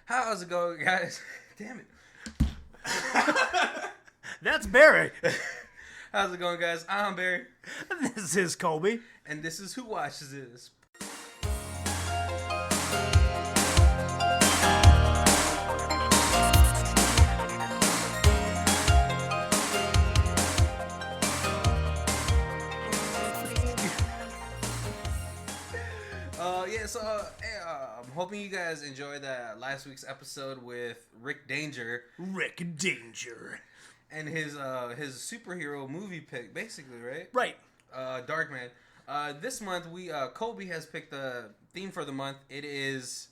How's it going, guys? Damn it. That's Barry. How's it going, guys? I'm Barry. This is Colby. And this is Who Watches This. I'm hoping you guys enjoyed that last week's episode with Rick Danger. Rick Danger. And his superhero movie pick, basically, right? Right. Darkman. This month, Colby has picked the theme for the month. It is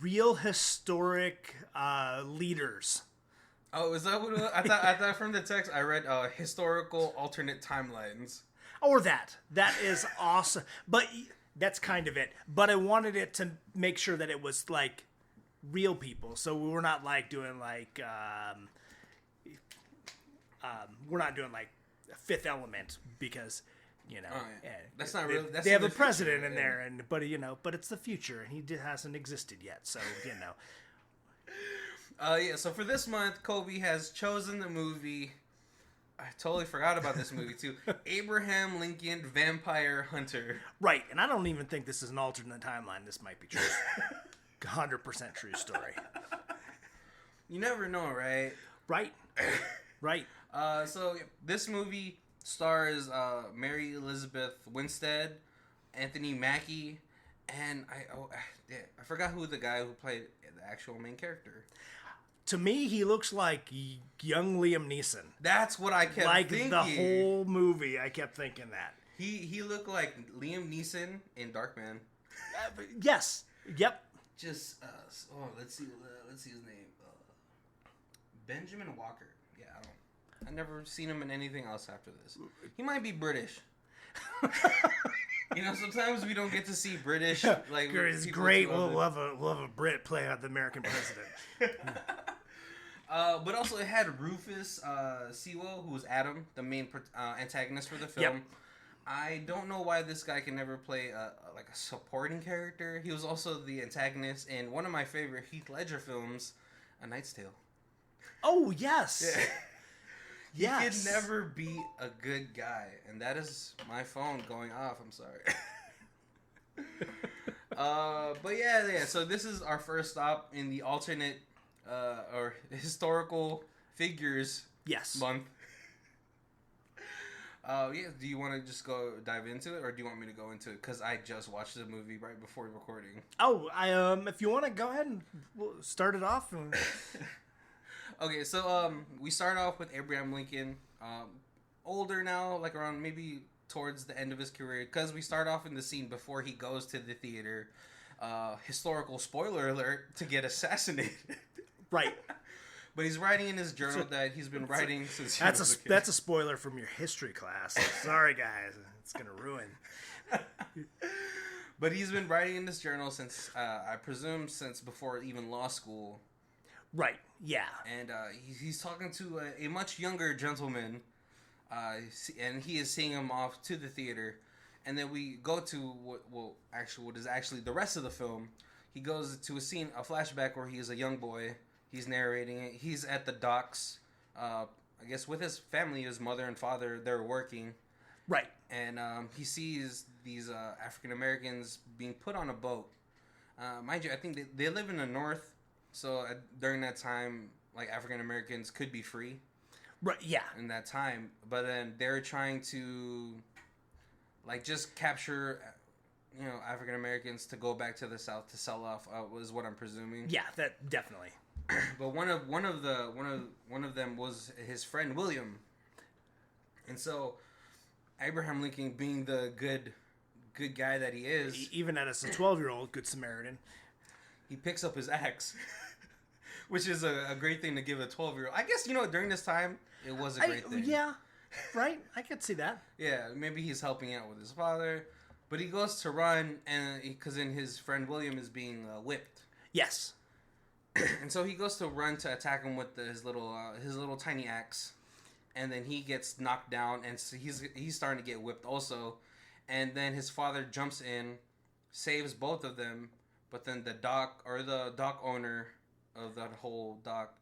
real historic leaders. Oh, is that what it was? I thought from the text I read historical alternate timelines. Or that. That is awesome. But that's kind of it. But I wanted it to make sure that it was like real people. So we're not like doing like we're not doing like Fifth Element because that's not real. They have a president in there, but it's the future, and he hasn't existed yet. So So for this month, Colby has chosen the movie. I totally forgot about this movie too. Abraham Lincoln Vampire Hunter. Right, and I don't even think this is an alternate timeline. This might be true. 100% true story. You never know, right? Right. Right. So this movie stars Mary Elizabeth Winstead, Anthony Mackie, and I forgot who the guy who played the actual main character. To me, he looks like young Liam Neeson. That's what I kept thinking. Like the whole movie, I kept thinking that. He looked like Liam Neeson in Darkman. Yes. Yep. Just let's see his name. Benjamin Walker. Yeah, I've never seen him in anything else after this. He might be British. Sometimes we don't get to see British. Like it's great. We'll have a Brit play out the American president. But also it had Rufus Sewell, who was Adam, the main antagonist for the film. Yep. I don't know why this guy can never play a supporting character. He was also the antagonist in one of my favorite Heath Ledger films, A Knight's Tale. Oh yes. Yeah. He could never be a good guy, and that is my phone going off. I'm sorry. But yeah. So this is our first stop in the alternate or historical figures month. Do you want to just dive into it, or do you want me to go into it? Because I just watched the movie right before recording. Oh, if you want to go ahead and we'll start it off. Okay, so we start off with Abraham Lincoln, older now, like around maybe towards the end of his career, because we start off in the scene before he goes to the theater. Historical spoiler alert, to get assassinated. Right. But he's writing in his journal that he's been writing since he was a kid. That's a spoiler from your history class. Sorry, guys. It's going to ruin. But he's been writing in this journal since, I presume, since before even law school. Right, yeah. And he's talking to a much younger gentleman, and he is seeing him off to the theater. And then we go to what is actually the rest of the film. He goes to a flashback where he is a young boy. He's narrating it. He's at the docks, I guess with his family, his mother and father. They're working. Right. And he sees these African Americans being put on a boat. Mind you, I think they live in the north. So during that time, like African Americans could be free, right? Yeah. In that time, but then they're trying to, like, just capture, African Americans to go back to the South to sell off. Was what I'm presuming. Yeah, that definitely. But one of them was his friend William, and so Abraham Lincoln, being the good guy that he is, even as a 12-year-old good Samaritan, he picks up his axe. Which is a great thing to give a 12-year-old. I guess, during this time, it was a great thing. Yeah, right? I could see that. Yeah, maybe he's helping out with his father. But he goes to run, because then his friend William is being whipped. Yes. And so he goes to run to attack him with his little tiny axe. And then he gets knocked down, and so he's starting to get whipped also. And then his father jumps in, saves both of them, But then the dock owner of that whole dock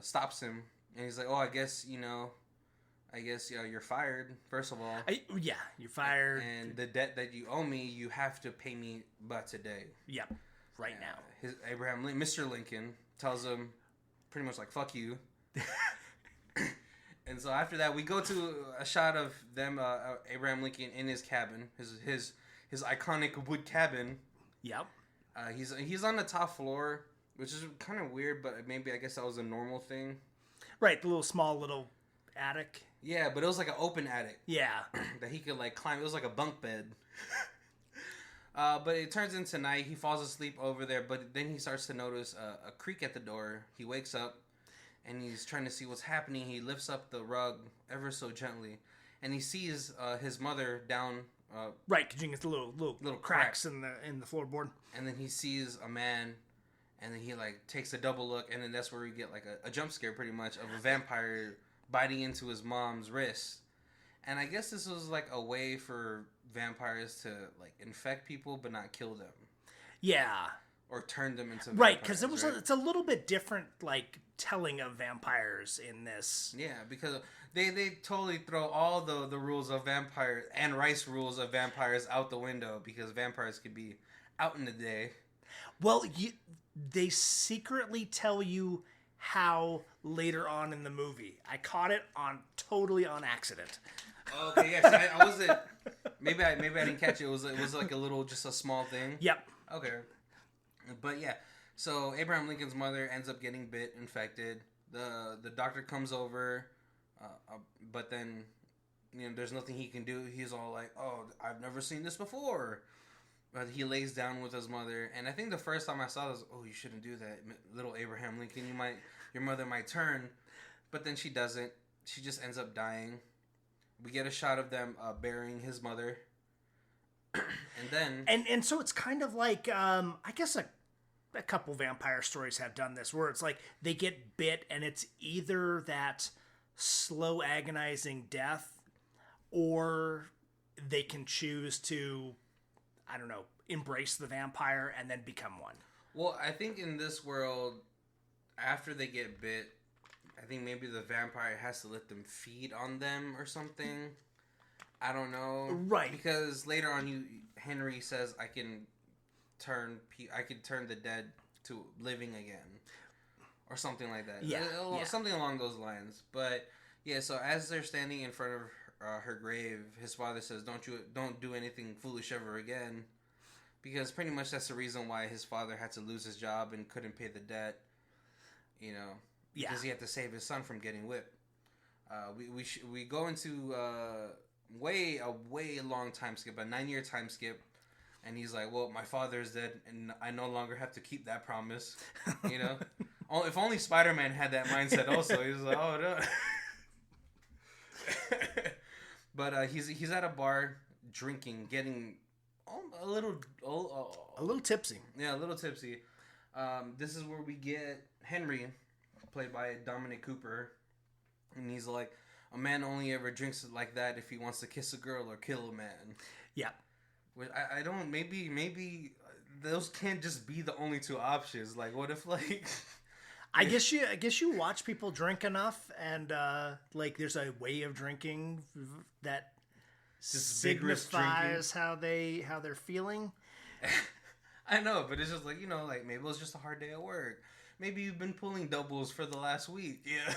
stops him, and he's like, "Oh, I guess you're fired. First of all, you're fired, and the debt that you owe me, you have to pay me but today. Yep, right now." Mr. Lincoln tells him pretty much like, "Fuck you." And so after that, we go to a shot of them, Abraham Lincoln in his cabin, his iconic wood cabin. Yep. He's on the top floor, which is kind of weird, but maybe I guess that was a normal thing. Right, the small little attic. Yeah, but it was like an open attic. Yeah. That he could like climb. It was like a bunk bed. But it turns into night. He falls asleep over there, but then he starts to notice a creak at the door. He wakes up, and he's trying to see what's happening. He lifts up the rug ever so gently, and he sees his mother down. Right, because you can get the little cracks in the floorboard. And then he sees a man, and then he like takes a double look, and then that's where we get like a jump scare, pretty much, of a vampire biting into his mom's wrist. And I guess this was like a way for vampires to like infect people but not kill them. Yeah. Or turn them into vampires. Right, because it's a little bit different like telling of vampires in this. Yeah, because they totally throw all the rules of vampire and Rice rules of vampires out the window, because vampires could be out in the day. Well, they secretly tell you how later on in the movie. I caught it totally on accident. Okay, yes, I wasn't. Maybe I didn't catch it. It was like just a small thing. Yep. Okay, but yeah. So Abraham Lincoln's mother ends up getting infected. The doctor comes over, but then there's nothing he can do. He's all like, "Oh, I've never seen this before." But he lays down with his mother, and I think the first time I saw this, "Oh, you shouldn't do that, little Abraham Lincoln. Your mother might turn," but then she doesn't. She just ends up dying. We get a shot of them burying his mother, and then and so it's kind of like I guess a couple vampire stories have done this, where it's like they get bit, and it's either that slow, agonizing death, or they can choose to, I don't know, embrace the vampire and then become one. Well, I think in this world, after they get bit, I think maybe the vampire has to let them feed on them or something. I don't know. Right. Because later on, Henry says, I can turn the dead to living again, or something like that. Yeah. Something along those lines. But yeah, so as they're standing in front of her grave, his father says, "Don't do anything foolish ever again," because pretty much that's the reason why his father had to lose his job and couldn't pay the debt. Because he had to save his son from getting whipped. We go into a way long time skip, a 9-year time skip, and he's like, "Well, my father is dead, and I no longer have to keep that promise." If only Spider-Man had that mindset. Also, he was like, "Oh no." But he's at a bar drinking, getting a little tipsy. Yeah, a little tipsy. This is where we get Henry, played by Dominic Cooper, and he's like, "A man only ever drinks like that if he wants to kiss a girl or kill a man." Yeah. Which I don't. Maybe those can't just be the only two options. Like, what if like? I guess you watch people drink enough, and like there's a way of drinking that just signifies how they're feeling. I know, but it's just like, like maybe it was just a hard day at work. Maybe you've been pulling doubles for the last week. Yeah.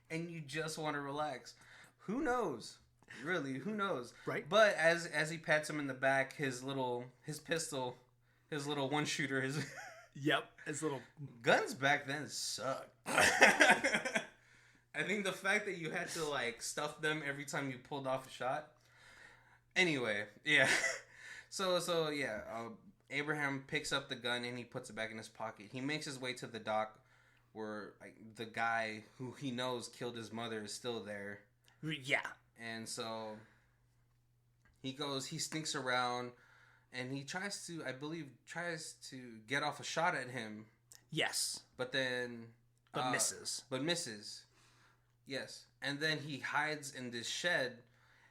And you just want to relax. Who knows? Really, who knows? Right. But as he pats him in the back, his pistol, his little one shooter, his little guns back then sucked. I think the fact that you had to like stuff them every time you pulled off a shot. Anyway, yeah. So yeah, Abraham picks up the gun and he puts it back in his pocket. He makes his way to the dock where like the guy who he knows killed his mother is still there. Yeah. And so he sneaks around and he tries to get off a shot at him. Yes. But misses. Yes. And then he hides in this shed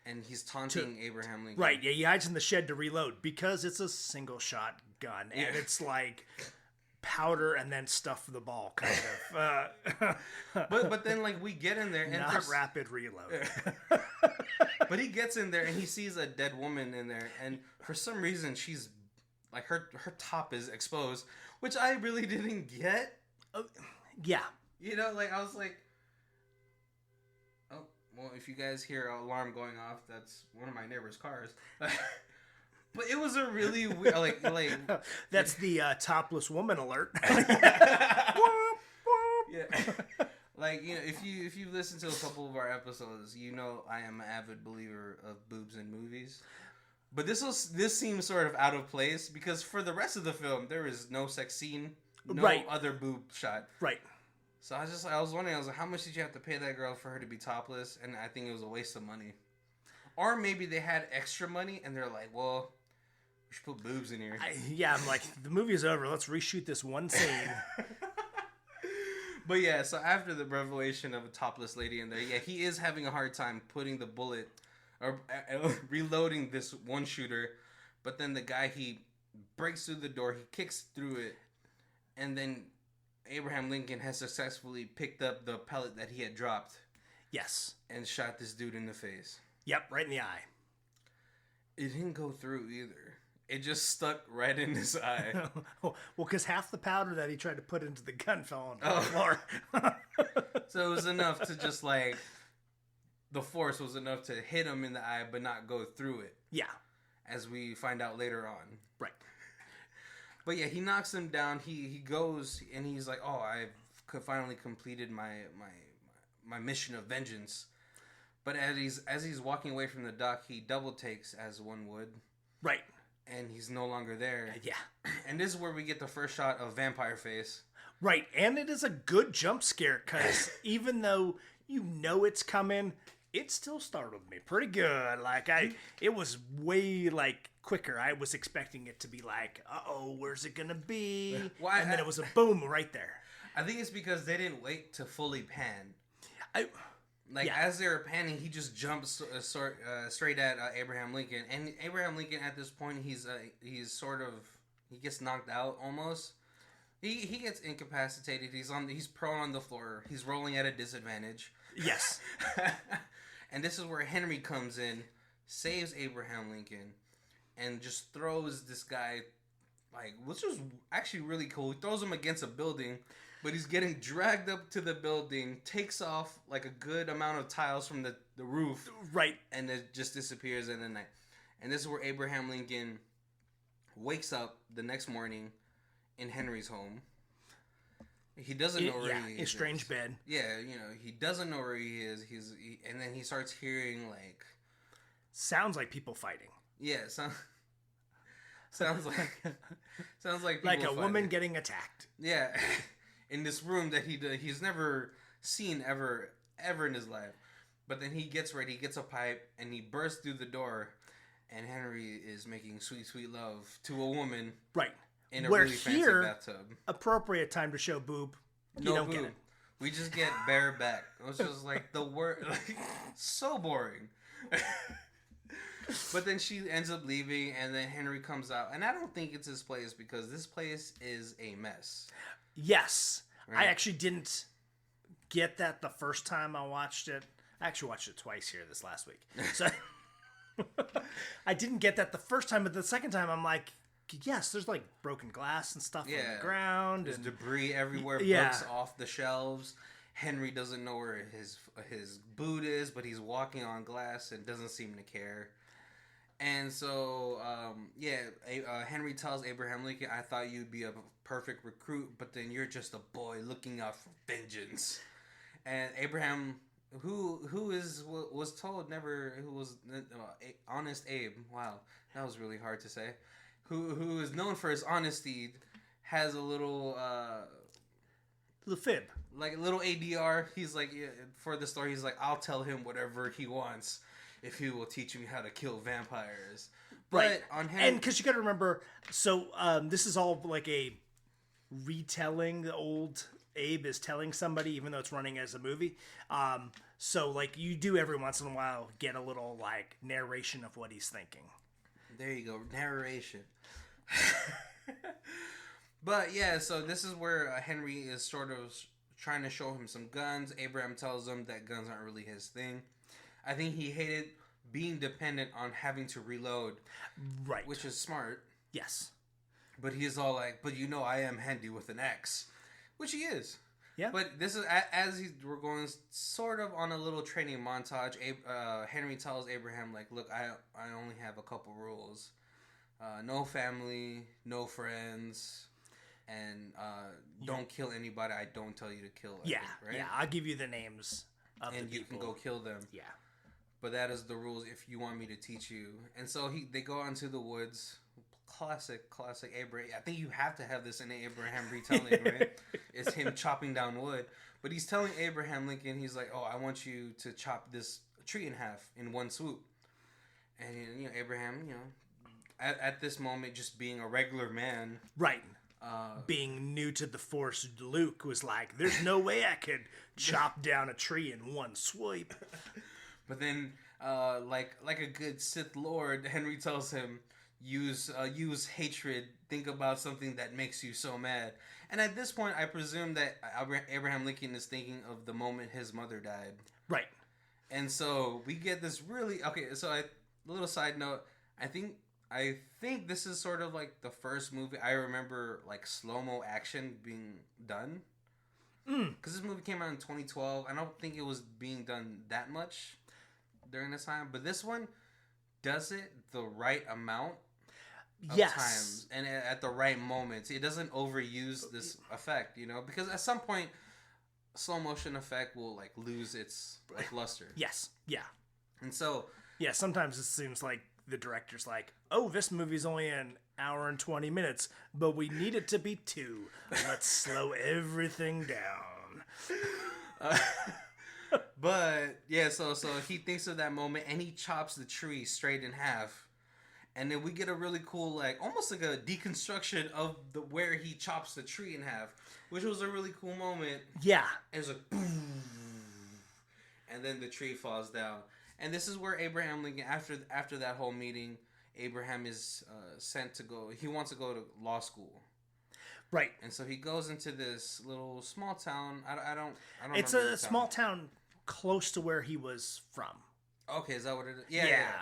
And he's taunting Abraham Lincoln. Right, yeah, he hides in the shed to reload because it's a single shot gun. And it's like powder and then stuff the ball, kind of. But then, like, we get in there. And not rapid reload. But he gets in there and he sees a dead woman in there. And for some reason, she's, like, her top is exposed, which I really didn't get. Yeah. You know, like, I was like, oh, well, if you guys hear an alarm going off, that's one of my neighbor's cars. But it was a really weird, like that's the topless woman alert. Yeah. Like, you know, if you listen to a couple of our episodes, you know I am an avid believer of boobs in movies. But this seems sort of out of place because for the rest of the film there is no sex scene, no other boob shot. Right. So I was wondering, I was like, how much did you have to pay that girl for her to be topless? And I think it was a waste of money. Or maybe they had extra money and they're like, well, we should put boobs in here. I'm like, the movie's over. Let's reshoot this one scene. But yeah, so after the revelation of a topless lady in there, yeah, he is having a hard time putting the bullet or reloading this one shooter. But then the guy, he breaks through the door, he kicks through it, and then Abraham Lincoln has successfully picked up the pellet that he had dropped. Yes. And shot this dude in the face. Yep, right in the eye. It didn't go through either. It just stuck right in his eye. Well, because half the powder that he tried to put into the gun fell on the floor. So it was enough to just like, the force was enough to hit him in the eye, but not go through it. Yeah. As we find out later on. Right. But yeah, he knocks him down. He goes and he's like, "Oh, I've finally completed my mission of vengeance." But as he's walking away from the dock, he double takes as one would. Right. And he's no longer there. Yeah. And this is where we get the first shot of vampire face. Right, and it is a good jump scare because even though you know it's coming, it still startled me pretty good. Like it was way like quicker. I was expecting it to be like, uh-oh, where's it gonna be? Well, and then it was a boom right there. I think it's because they didn't wait to fully pan. As they were panning, he just jumps straight at Abraham Lincoln, and Abraham Lincoln at this point he gets knocked out almost. He gets incapacitated. He's prone on the floor. He's rolling at a disadvantage. Yes. And this is where Henry comes in, saves Abraham Lincoln, and just throws this guy, like, which was actually really cool. He throws him against a building. But he's getting dragged up to the building, takes off like a good amount of tiles from the roof. Right. And it just disappears in the night. And this is where Abraham Lincoln wakes up the next morning in Henry's home. He doesn't know where he is. A strange bed. Yeah, you know, he doesn't know where he is. And then he starts hearing like... Sounds like people fighting. Yeah, sounds like people like a woman getting attacked. Yeah. In this room that he's never seen ever in his life. But then he gets ready, he gets a pipe, and he bursts through the door, and Henry is making sweet, sweet love to a woman. Right. In a really fancy bathtub. Appropriate time to show boob. You don't get it. We just get bare back. It was just like the word, like, so boring. But then she ends up leaving, and then Henry comes out. And I don't think it's his place, because this place is a mess. Yes. Right. I actually didn't get that the first time I watched it. I actually watched it twice here this last week. So I didn't get that the first time, but the second time I'm like, yes, there's like broken glass and stuff on the ground. There's debris everywhere, books off the shelves. Henry doesn't know where his boot is, but he's walking on glass and doesn't seem to care. And so, Henry tells Abraham Lincoln, "I thought you'd be a perfect recruit, but then you're just a boy looking out for vengeance." And Abraham, who was told never, who was honest Abe. Wow, that was really hard to say. Who is known for his honesty, has a little fib, like a little ADR. He's like, for the story, he's like, "I'll tell him whatever he wants if he will teach me how to kill vampires." Right. But on Henry, and because you got to remember, so this is all like a retelling the old Abe is telling somebody, even though it's running as a movie. So like you do every once in a while get a little like narration of what he's thinking. There you go, narration. But yeah, so this is where Henry is sort of trying to show him some guns. Abraham tells him that guns aren't really his thing. I think he hated being dependent on having to reload. Right. Which is smart. Yes. But he's all like, but you know I am handy with an axe. Which he is. Yeah. But this is, we're going sort of on a little training montage. Henry tells Abraham, like, look, I only have a couple rules. No family, no friends, and don't kill anybody I don't tell you to kill. Yeah, right? yeah. I'll give you the names of and the you people. can go kill them. Yeah. But that is the rules if you want me to teach you. And so they go into the woods. Classic Abraham. I think you have to have this in an Abraham retelling, right? It's him chopping down wood. But he's telling Abraham Lincoln, he's like, oh, I want you to chop this tree in half in one swoop. And, Abraham, at this moment, just being a regular man. Right. Being new to the Force, Luke was like, there's no way I could chop down a tree in one swipe. But then, like a good Sith Lord, Henry tells him, use hatred, think about something that makes you so mad. And at this point, I presume that Abraham Lincoln is thinking of the moment his mother died. Right. And so we get this really... Okay, so a little side note, I think this is sort of like the first movie I remember like slow-mo action being done. Because this movie came out in 2012. I don't think it was being done that much during this time. But this one does it the right amount of times. And at the right moments. It doesn't overuse this effect, Because at some point, slow motion effect will like lose its like luster. Yes. Yeah. And so... Yeah, sometimes it seems like the director's like, oh, this movie's only an hour and 20 minutes, but we need it to be 2. Let's slow everything down. But, yeah, so he thinks of that moment, and he chops the tree straight in half. And then we get a really cool, like, almost like a deconstruction of where he chops the tree in half, which was a really cool moment. Yeah. It was like, boom, and then the tree falls down. And this is where Abraham Lincoln, after that whole meeting, Abraham is sent to go. He wants to go to law school, right? And so he goes into this little small town. I don't. It's a small town close to where he was from. Okay, is that what it is? Yeah.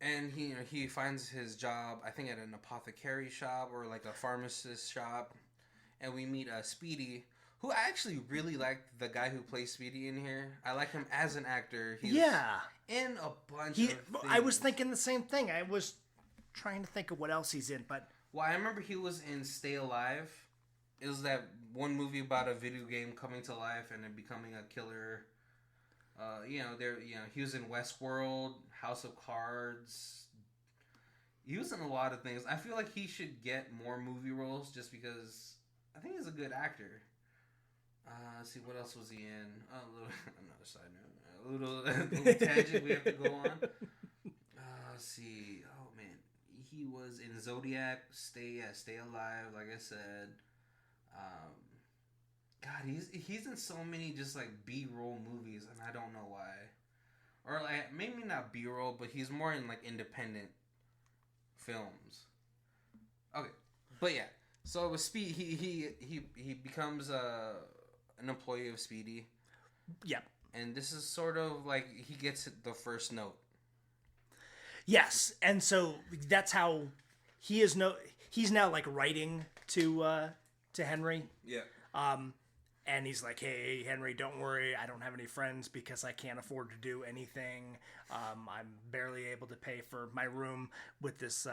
And he finds his job, I think, at an apothecary shop or like a pharmacist shop, and we meet Speedy, who I actually really liked the guy who plays Speedy in here. I like him as an actor. He's in a bunch of things. I was thinking the same thing. I was trying to think of what else he's in, but... Well, I remember he was in Stay Alive. It was that one movie about a video game coming to life and then becoming a killer. He was in Westworld, House of Cards. He was in a lot of things. I feel like he should get more movie roles just because I think he's a good actor. Let's see, what else was he in? Another side note. A little tangent we have to go on. Let's see. Oh, man. He was in Zodiac, Stay Alive, like I said. God, he's in so many just, like, B-roll movies, and I don't know why. Or, like, maybe not B-roll, but he's more in, like, independent films. Okay. But, yeah. So, with Speed, he becomes an employee of Speedy. Yep. And this is sort of like he gets the first note. Yes, and so that's how he's now like writing to Henry. Yeah. And he's like, hey, Henry, don't worry. I don't have any friends because I can't afford to do anything. I'm barely able to pay for my room with this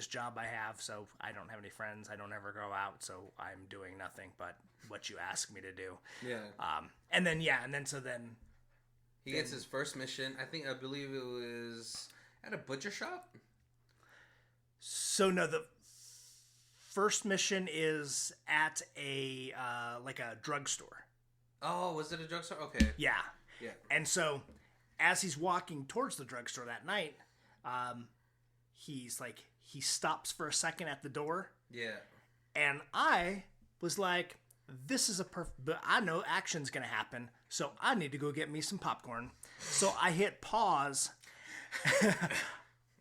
job I have. So I don't have any friends. I don't ever go out. So I'm doing nothing but what you ask me to do. Yeah. And then he gets his first mission. I believe it was at a butcher shop. So no, the first mission is at a drugstore. Oh, was it a drugstore? Okay. Yeah. Yeah. And so, as he's walking towards the drugstore that night, he stops for a second at the door. Yeah. And I was like, this is a perfect, but I know action's going to happen, so I need to go get me some popcorn. So I hit pause,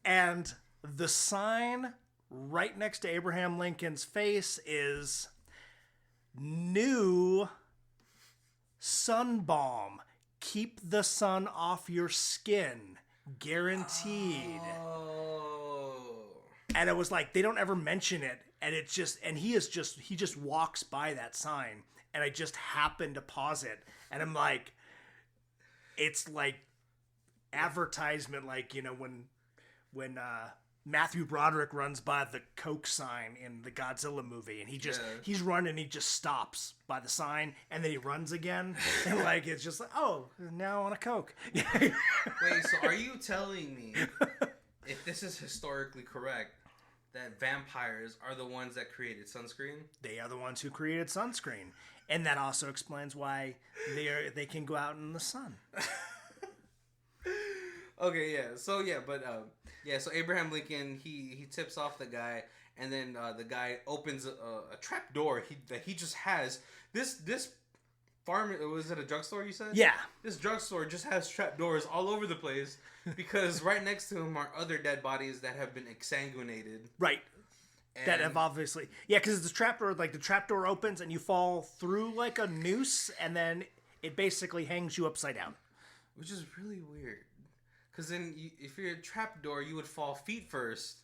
and the sign right next to Abraham Lincoln's face is new sun balm. Keep the sun off your skin. Guaranteed. Oh. And it was like, they don't ever mention it. And it's just, and he just walks by that sign. And I just happened to pause it. And I'm like, it's like advertisement, like, you know, when Matthew Broderick runs by the Coke sign in the Godzilla movie, and he's running, he just stops by the sign, and then he runs again, and like it's just like, oh, now on a Coke. Wait, so are you telling me, if this is historically correct, that vampires are the ones that created sunscreen? They are the ones who created sunscreen, and that also explains why they can go out in the sun. Okay, yeah. So so Abraham Lincoln, he tips off the guy, and then the guy opens a trap door that he just has. This farm, was it a drugstore you said? Yeah. This drugstore just has trap doors all over the place because right next to him are other dead bodies that have been exsanguinated. Right. That have obviously, because it's the trap door, like the trap door opens and you fall through like a noose, and then it basically hangs you upside down. Which is really weird. Because then, if you're a trapdoor, you would fall feet first.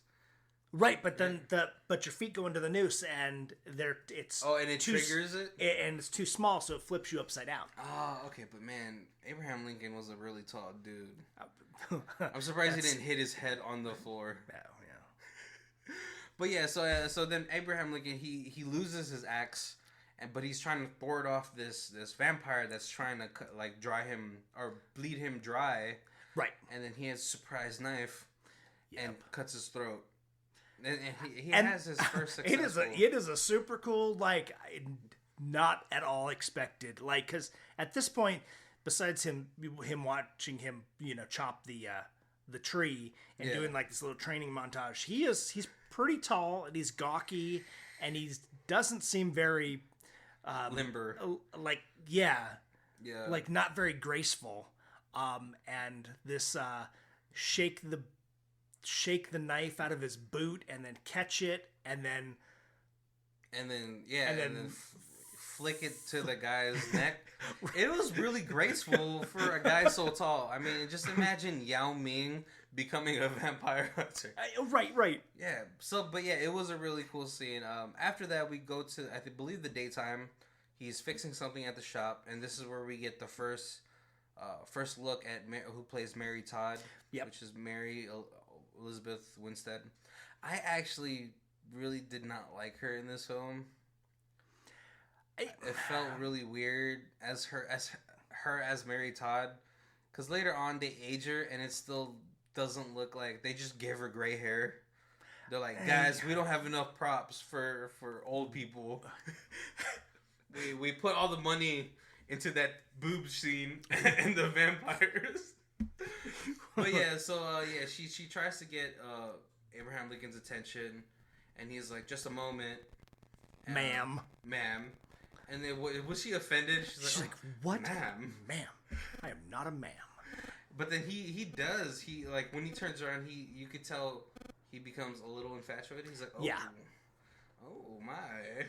Right, but then but your feet go into the noose, and it's and it triggers it, and it's too small, so it flips you upside down. Oh, okay, but man, Abraham Lincoln was a really tall dude. I'm surprised he didn't hit his head on the floor. Yeah. But yeah, so then Abraham Lincoln he loses his axe, but he's trying to thwart off this vampire that's trying to like dry him or bleed him dry. Right. And then he has a surprise knife and cuts his throat. And he has his first successful... It is a super cool, like, not at all expected. Like, because at this point, besides him watching him, you know, chop the tree and doing, like, this little training montage, he's pretty tall, and he's gawky, and he doesn't seem very... limber. Like, like, not very graceful. And this shake the knife out of his boot and then catch it and then flick it to the guy's neck. It was really graceful for a guy so tall. I mean, just imagine Yao Ming becoming a vampire hunter. Right. Yeah. So, but yeah, it was a really cool scene. After that, we go to I believe the daytime. He's fixing something at the shop, and this is where we get the first look at who plays Mary Todd, which is Mary Elizabeth Winstead. I actually really did not like her in this film. It felt really weird as Mary Todd, because later on they age her and it still doesn't look like they just give her gray hair. They're like, guys, we don't have enough props for old people. we put all the money into that boob scene and the vampires. But yeah, so she tries to get Abraham Lincoln's attention, and he's like, just a moment. Ma'am. And then was she offended? She's like, what? Ma'am. I am not a ma'am. But then he does. He, like, when he turns around, you could tell he becomes a little infatuated. He's like, oh my.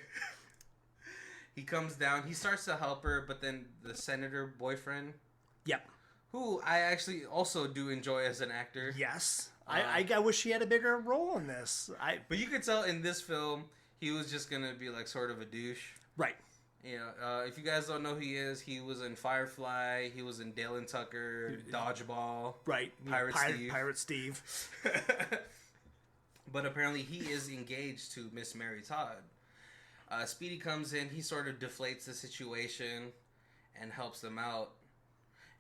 He comes down. He starts to help her, but then the senator boyfriend... Yep. Who I actually also do enjoy as an actor. Yes. I wish he had a bigger role in this. But you could tell in this film, he was just going to be like sort of a douche. Right. You know, if you guys don't know who he is, he was in Firefly. He was in Dale and Tucker, Dodgeball. Right. Pirate Steve. But apparently he is engaged to Miss Mary Todd. Speedy comes in. He sort of deflates the situation and helps them out.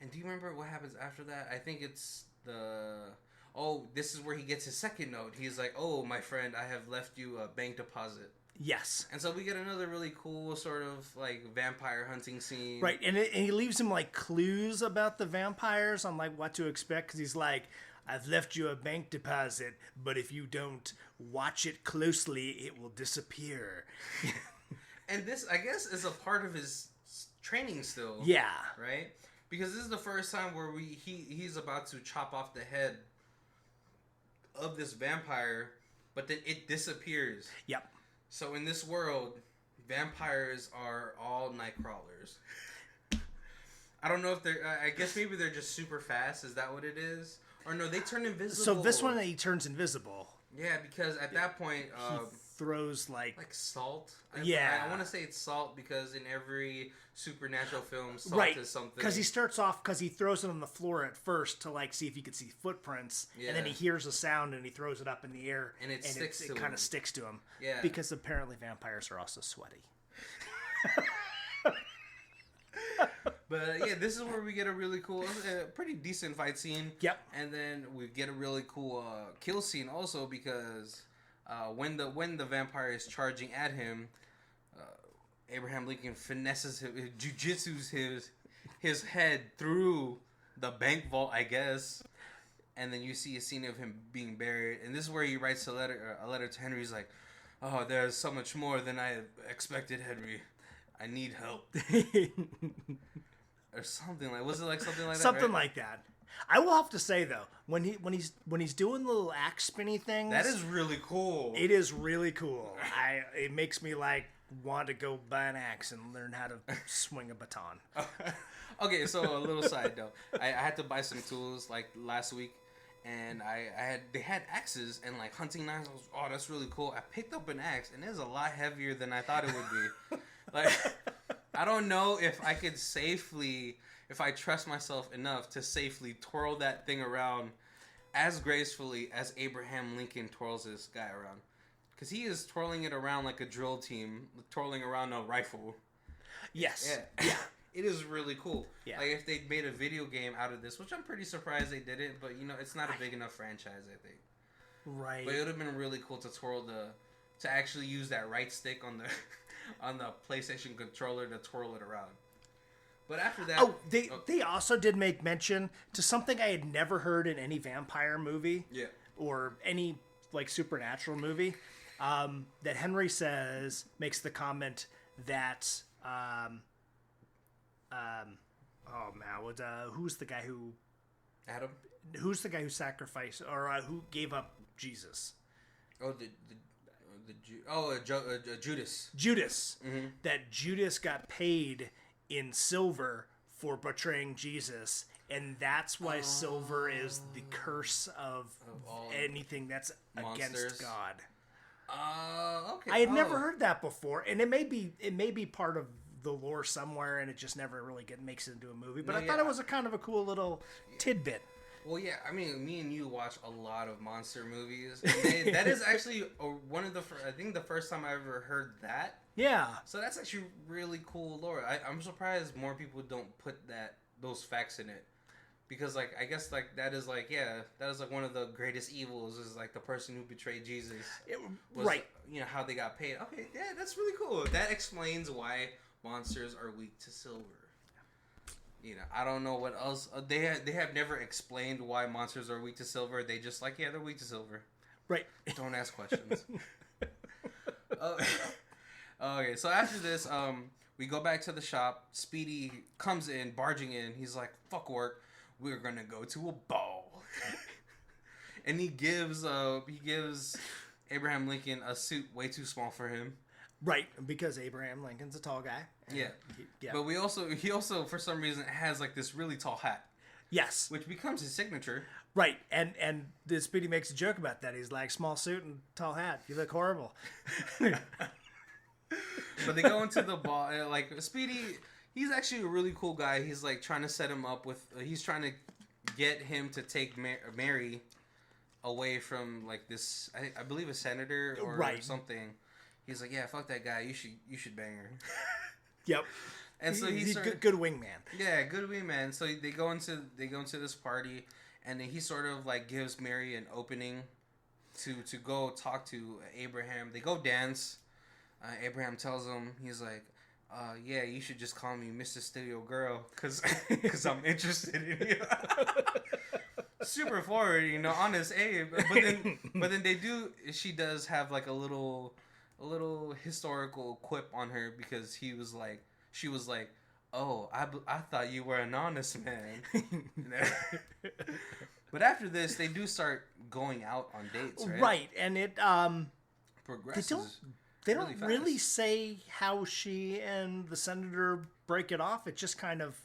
And do you remember what happens after that? I think it's this is where he gets his second note. He's like, oh, my friend, I have left you a bank deposit. Yes. And so we get another really cool sort of like vampire hunting scene. Right. And he leaves him like clues about the vampires on like what to expect. Because he's like, I've left you a bank deposit, but if you don't watch it closely, it will disappear. And this, I guess, is a part of his training still. Yeah. Right? Because this is the first time where he's about to chop off the head of this vampire, but then it disappears. Yep. So in this world, vampires are all night crawlers. I don't know if they're... I guess maybe they're just super fast. Is that what it is? Or no, they turn invisible. So this one, he turns invisible. Yeah, because at that point... he throws, like salt? Yeah. I want to say it's salt because in every supernatural film, salt is something... Because he starts off... Because he throws it on the floor at first to, like, see if he could see footprints. Yeah. And then he hears a sound and he throws it up in the air. And it kind of sticks to him. Yeah. Because apparently vampires are also sweaty. But yeah, this is where we get a really cool, pretty decent fight scene. Yep. And then we get a really cool kill scene also because when the vampire is charging at him, Abraham Lincoln finesses him, jujitsus his head through the bank vault, I guess. And then you see a scene of him being buried. And this is where he writes a letter to Henry. He's like, "Oh, there's so much more than I expected, Henry. I need help." Or something like, was it like something like that? Something right? like that. I will have to say though, when he's doing the little axe spinny things, that is really cool. It is really cool. It makes me like want to go buy an axe and learn how to swing a baton. Okay, so a little side note. I had to buy some tools like last week, and they had axes and like hunting knives. I was, oh, that's really cool. I picked up an axe, and it was a lot heavier than I thought it would be. Like, I don't know if I could safely, if I trust myself enough to safely twirl that thing around as gracefully as Abraham Lincoln twirls this guy around. Because he is twirling it around like a drill team, twirling around a rifle. Yes. Yeah. It is really cool. Yeah. Like, if they made a video game out of this, which I'm pretty surprised they didn't, but, you know, it's not a big enough franchise, I think. Right. But it would have been really cool to to actually use that right stick on the on the PlayStation controller to twirl it around. But after that... They also did make mention to something I had never heard in any vampire movie. Yeah. Or any, like, supernatural movie. That Henry makes the comment that... who's the guy who... Adam? Who's the guy who sacrificed, or who gave up Jesus? Oh, Judas. Judas. Mm-hmm. That Judas got paid in silver for betraying Jesus, and that's why silver is the curse of anything that's monsters. Against God. Okay. I had never heard that before, and it may be part of the lore somewhere, and it just never really makes it into a movie. But I thought it was a kind of a cool little tidbit. Well, yeah, I mean, me and you watch a lot of monster movies. And that is actually one of I think the first time I ever heard that. Yeah. So that's actually really cool lore. I'm surprised more people don't put those facts in it. Because, like, I guess, like, that is like one of the greatest evils is, like, the person who betrayed Jesus. Right. You know, how they got paid. Okay, yeah, that's really cool. That explains why monsters are weak to silver. You know, I don't know what else. They have never explained why monsters are weak to silver. They just like, yeah, they're weak to silver. Right. Don't ask questions. Okay, so after this, we go back to the shop. Speedy comes in, barging in. He's like, fuck work. We're going to go to a ball. And he gives Abraham Lincoln a suit way too small for him. Right, because Abraham Lincoln's a tall guy. Yeah. But he also for some reason has like this really tall hat. Yes. Which becomes his signature. Right, and the Speedy makes a joke about that. He's like, small suit and tall hat. You look horrible. But they go into the ball. Like, Speedy, he's actually a really cool guy. He's like trying to set him up with... he's trying to get him to take Mary away from like this... I believe a senator or something. He's like, yeah, fuck that guy. You should bang her. Yep. And so he's good wingman. Yeah, good wingman. So they go into this party, and then he sort of like gives Mary an opening to go talk to Abraham. They go dance. Abraham tells him, he's like, yeah, you should just call me Mr. Studio Girl, cause I'm interested in you. Super forward, you know, honest Abe. But then she does have like a little little historical quip on her because she was like, "Oh, I thought you were an honest man." But after this, they do start going out on dates, right? Right, and it Progresses. they really don't fast. really say how she and the senator break it off. It just kind of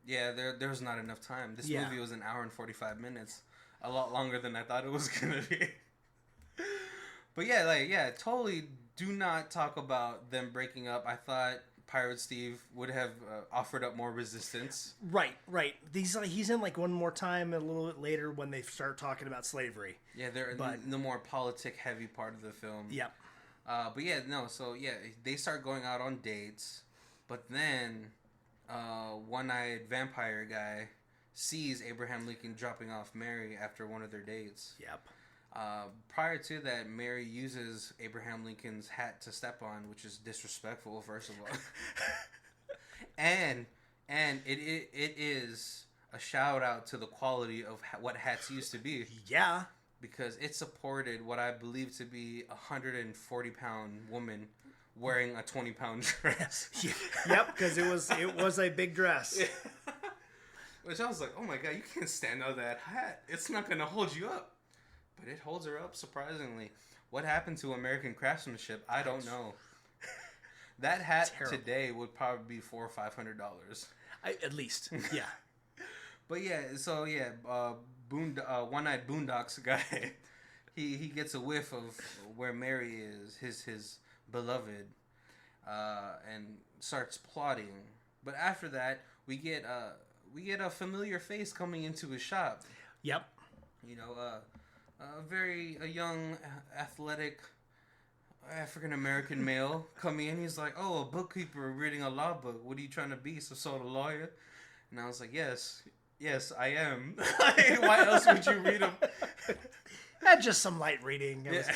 Yeah, there's not enough time. This Yeah. movie was an hour and 45 minutes. A lot longer than I thought it was gonna be. But yeah, totally do not talk about them breaking up. I thought Pirate Steve would have offered up more resistance. right. He's in like one more time a little bit later when they start talking about slavery. Yeah, they're But- in the more politic heavy part of the film. Yep. But yeah, no, so yeah, they start going out on dates, but then one-eyed vampire guy sees Abraham Lincoln dropping off Mary after one of their dates. Yep. Prior to that, Mary uses Abraham Lincoln's hat to step on, which is disrespectful, first of all. and it is a shout out to the quality of what hats used to be, Yeah. because it supported what I believe to be a 140-pound woman wearing a 20-pound dress. Yep, because it was a big dress. Which I was like, oh my god, you can't stand on that hat. It's not going to hold you up. But it holds her up, surprisingly. What happened to American craftsmanship? I don't know. That hat Terrible. today would probably be $400 or $500. At least, yeah. But yeah, so yeah, one-eyed boondocks guy, he gets a whiff of where Mary is, his beloved, and starts plotting. But after that, we get a familiar face coming into his shop. Yep. You know, a young, athletic African American male coming in. He's like, "Oh, a bookkeeper reading a law book. What are you trying to be? Some sort of lawyer?" And I was like, "Yes, I am." Why else would you read them? Had just some light reading. It was- Yeah.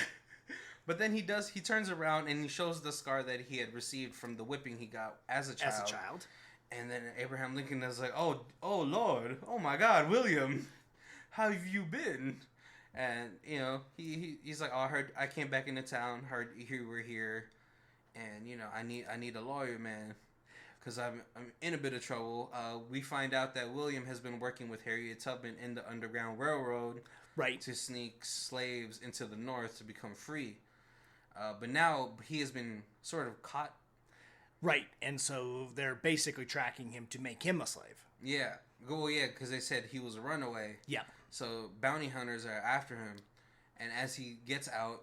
But then he turns around and he shows the scar that he had received from the whipping he got as a child. And then Abraham Lincoln is like, oh Lord, oh my God, William, how have you been? And, you know, he's like, oh, I came back into town, heard you were here, and, you know, I need a lawyer, man, because I'm in a bit of trouble. We find out that William has been working with Harriet Tubman in the Underground Railroad, right. to sneak slaves into the North to become free. But now he has been sort of caught. Right, and so they're basically tracking him to make him a slave. Yeah. Well, yeah, because they said he was a runaway. Yeah. So bounty hunters are after him. And as he gets out,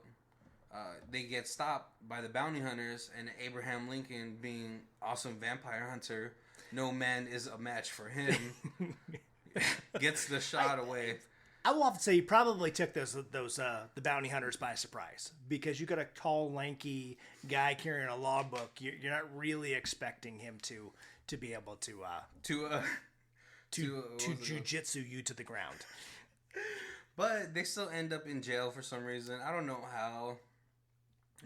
they get stopped by the bounty hunters. And Abraham Lincoln, being awesome vampire hunter, no man is a match for him, gets the shot away. I will have to say, you probably took those the bounty hunters by surprise, because you got a tall, lanky guy carrying a law book. You're not really expecting him to be able to jujitsu you to the ground. But they still end up in jail for some reason. I don't know how.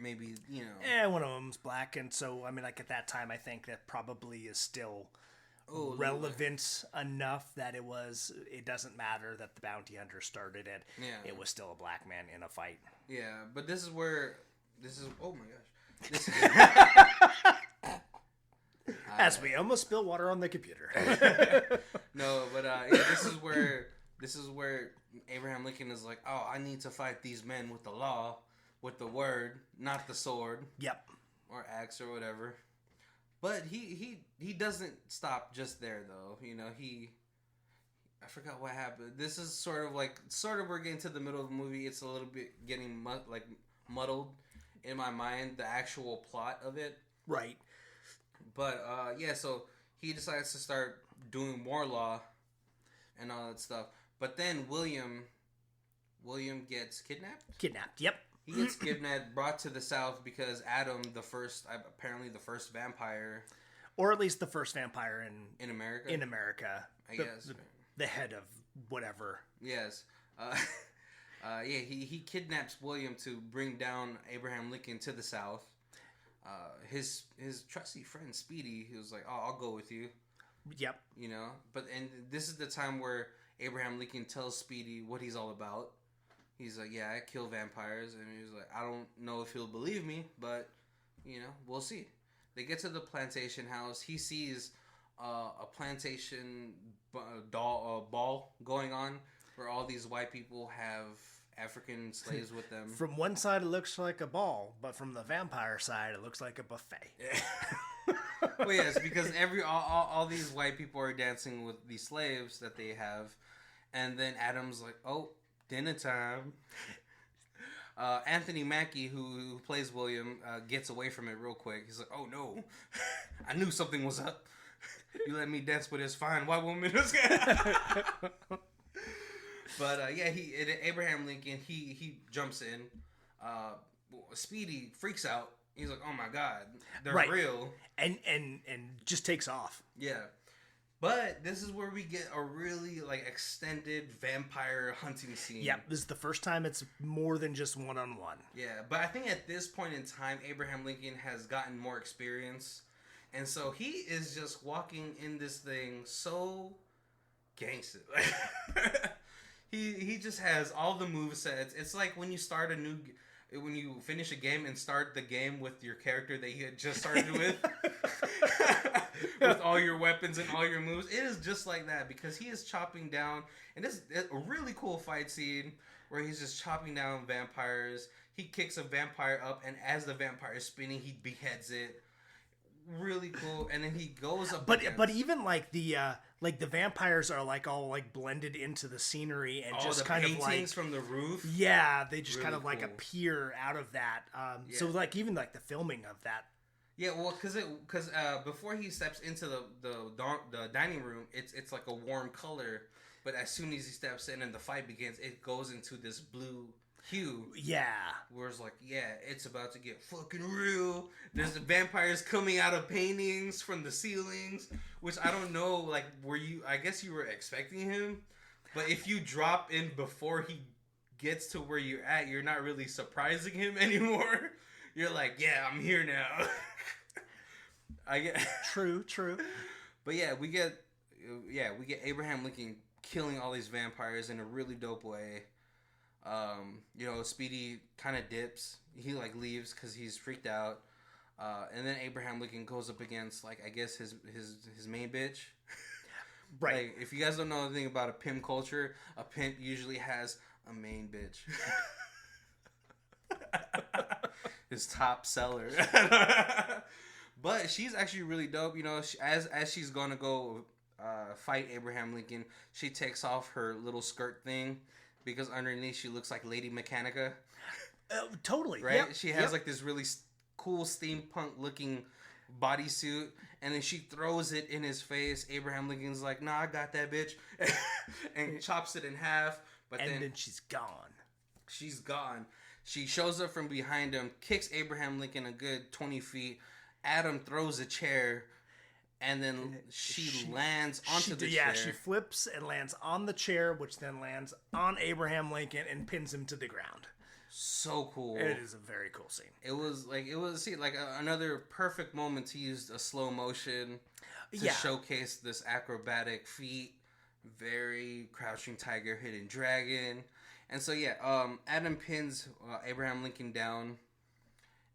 Maybe, you know. One of them's black, and so I mean, like at that time, I think that probably is still relevant enough that it doesn't matter that the bounty hunter started it. Yeah. It was still a black man in a fight. Yeah, but this is oh my gosh. As we almost spill water on the computer. No, but yeah, this is where Abraham Lincoln is like, oh, I need to fight these men with the law, with the word, not the sword. Yep. Or axe or whatever. But he doesn't stop just there, though. You know, I forgot what happened. This is sort of we're getting to the middle of the movie. It's a little bit getting muddled in my mind, the actual plot of it. Right. But yeah, so he decides to start doing more law and all that stuff. But then William gets kidnapped. Kidnapped. Yep. He gets kidnapped, brought to the South because Adam, apparently the first vampire, or at least the first vampire in America. In America, I guess the head of whatever. Yes. Yeah, he kidnaps William to bring down Abraham Lincoln to the South. His trusty friend Speedy, he was like, "Oh, I'll go with you." Yep. You know, and this is the time where Abraham Lincoln tells Speedy what he's all about. He's like, yeah, I kill vampires. And he's like, I don't know if he'll believe me, but, we'll see. They get to the plantation house. He sees a plantation ball going on where all these white people have African slaves with them. From one side, it looks like a ball, but from the vampire side, it looks like a buffet. Yeah. Well, yes, because all these white people are dancing with these slaves that they have. And then Adam's like, oh, dinner time. Anthony Mackie, who plays William, gets away from it real quick. He's like, oh no, I knew something was up. You let me dance with this fine white woman. But Abraham Lincoln, he jumps in. Speedy freaks out. He's like, oh my God, they're real. And just takes off. Yeah. But this is where we get a really extended vampire hunting scene. Yeah, this is the first time it's more than just one-on-one. Yeah, but I think at this point in time, Abraham Lincoln has gotten more experience. And so he is just walking in this thing so gangster. He just has all the movesets. It's like when you when you finish a game and start the game with your character that you had just started with. With all your weapons and all your moves. It is just like that because he is chopping down. And this is a really cool fight scene where he's just chopping down vampires. He kicks a vampire up, and as the vampire is spinning, he beheads it. Really cool. And then he goes up But even the vampires are all blended into the scenery and just kind of paintings from the roof. Yeah, they just really kind of cool. appear out of that. So even the filming of that. Yeah, well, because before he steps into the dining room, it's like a warm color, but as soon as he steps in and the fight begins, it goes into this blue hue. Yeah, where it's like, yeah, it's about to get fucking real. There's the vampires coming out of paintings from the ceilings, which I don't know. I guess you were expecting him, but if you drop in before he gets to where you're at, you're not really surprising him anymore. You're like, yeah, I'm here now. I get true. But we get Abraham Lincoln killing all these vampires in a really dope way. Speedy kind of dips. He leaves because he's freaked out. And then Abraham Lincoln goes up against I guess his main bitch. Right. If you guys don't know anything about a pimp culture, a pimp usually has a main bitch. His top seller. But she's actually really dope. As she's going to go fight Abraham Lincoln, she takes off her little skirt thing because underneath she looks like Lady Mechanica. Totally. Right? Yep. She has this really cool steampunk looking bodysuit, and then she throws it in his face. Abraham Lincoln's like, nah, I got that bitch. And chops it in half. But then she's gone. She's gone. She shows up from behind him, kicks Abraham Lincoln a good 20 feet. Adam throws a chair, and then she lands onto the chair. Yeah, she flips and lands on the chair, which then lands on Abraham Lincoln and pins him to the ground. So cool. It is a very cool scene. It was another perfect moment to use a slow motion to showcase this acrobatic feat. Very Crouching Tiger, Hidden Dragon. And so, Adam pins Abraham Lincoln down,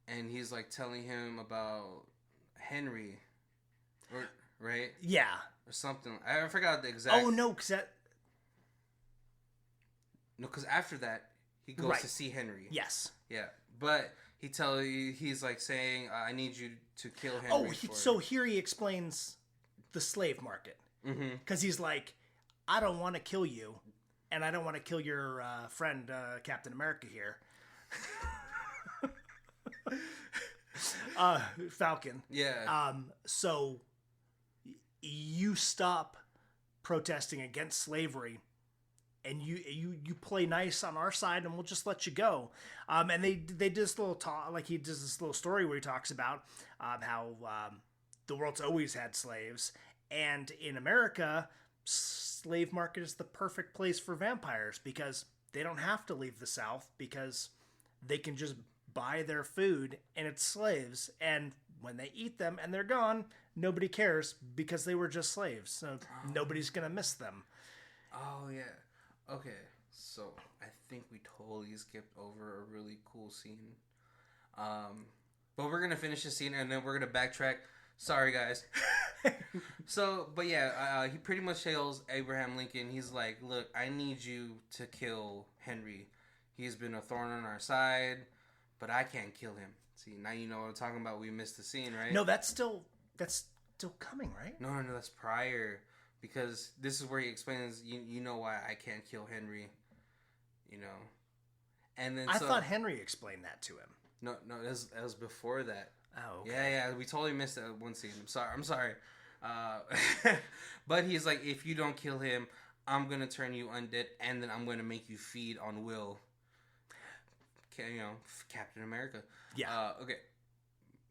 and he's telling him about Henry, right? Yeah. Or something. I forgot the exact. Oh, no, because because after that, he goes to see Henry. Yes. Yeah, but he's saying, I need you to kill Henry. So here he explains the slave market. Because he's like, I don't want to kill you, and I don't want to kill your friend, Captain America here. Falcon. Yeah. So you stop protesting against slavery, and you play nice on our side, and we'll just let you go. And they did this little talk, he does this little story where he talks about how the world's always had slaves, and in America, slave market is the perfect place for vampires because they don't have to leave the South because they can just buy their food and it's slaves, and when they eat them and they're gone, nobody cares because they were just slaves, so nobody's gonna miss them. Oh yeah, okay. So I think we totally skipped over a really cool scene. But we're gonna finish the scene and then we're gonna backtrack. Sorry, guys. But yeah, he pretty much tells Abraham Lincoln, he's like, look, I need you to kill Henry. He's been a thorn on our side, but I can't kill him. See, now you know what I'm talking about. We missed the scene, right? No, that's still coming, right? No, that's prior. Because this is where he explains, you know why I can't kill Henry. You know. And then I thought Henry explained that to him. No, that was before that. Oh, okay. Yeah, we totally missed that one scene. I'm sorry. But he's like, if you don't kill him, I'm gonna turn you undead, and then I'm gonna make you feed on Will. Okay, Captain America. Yeah. Okay.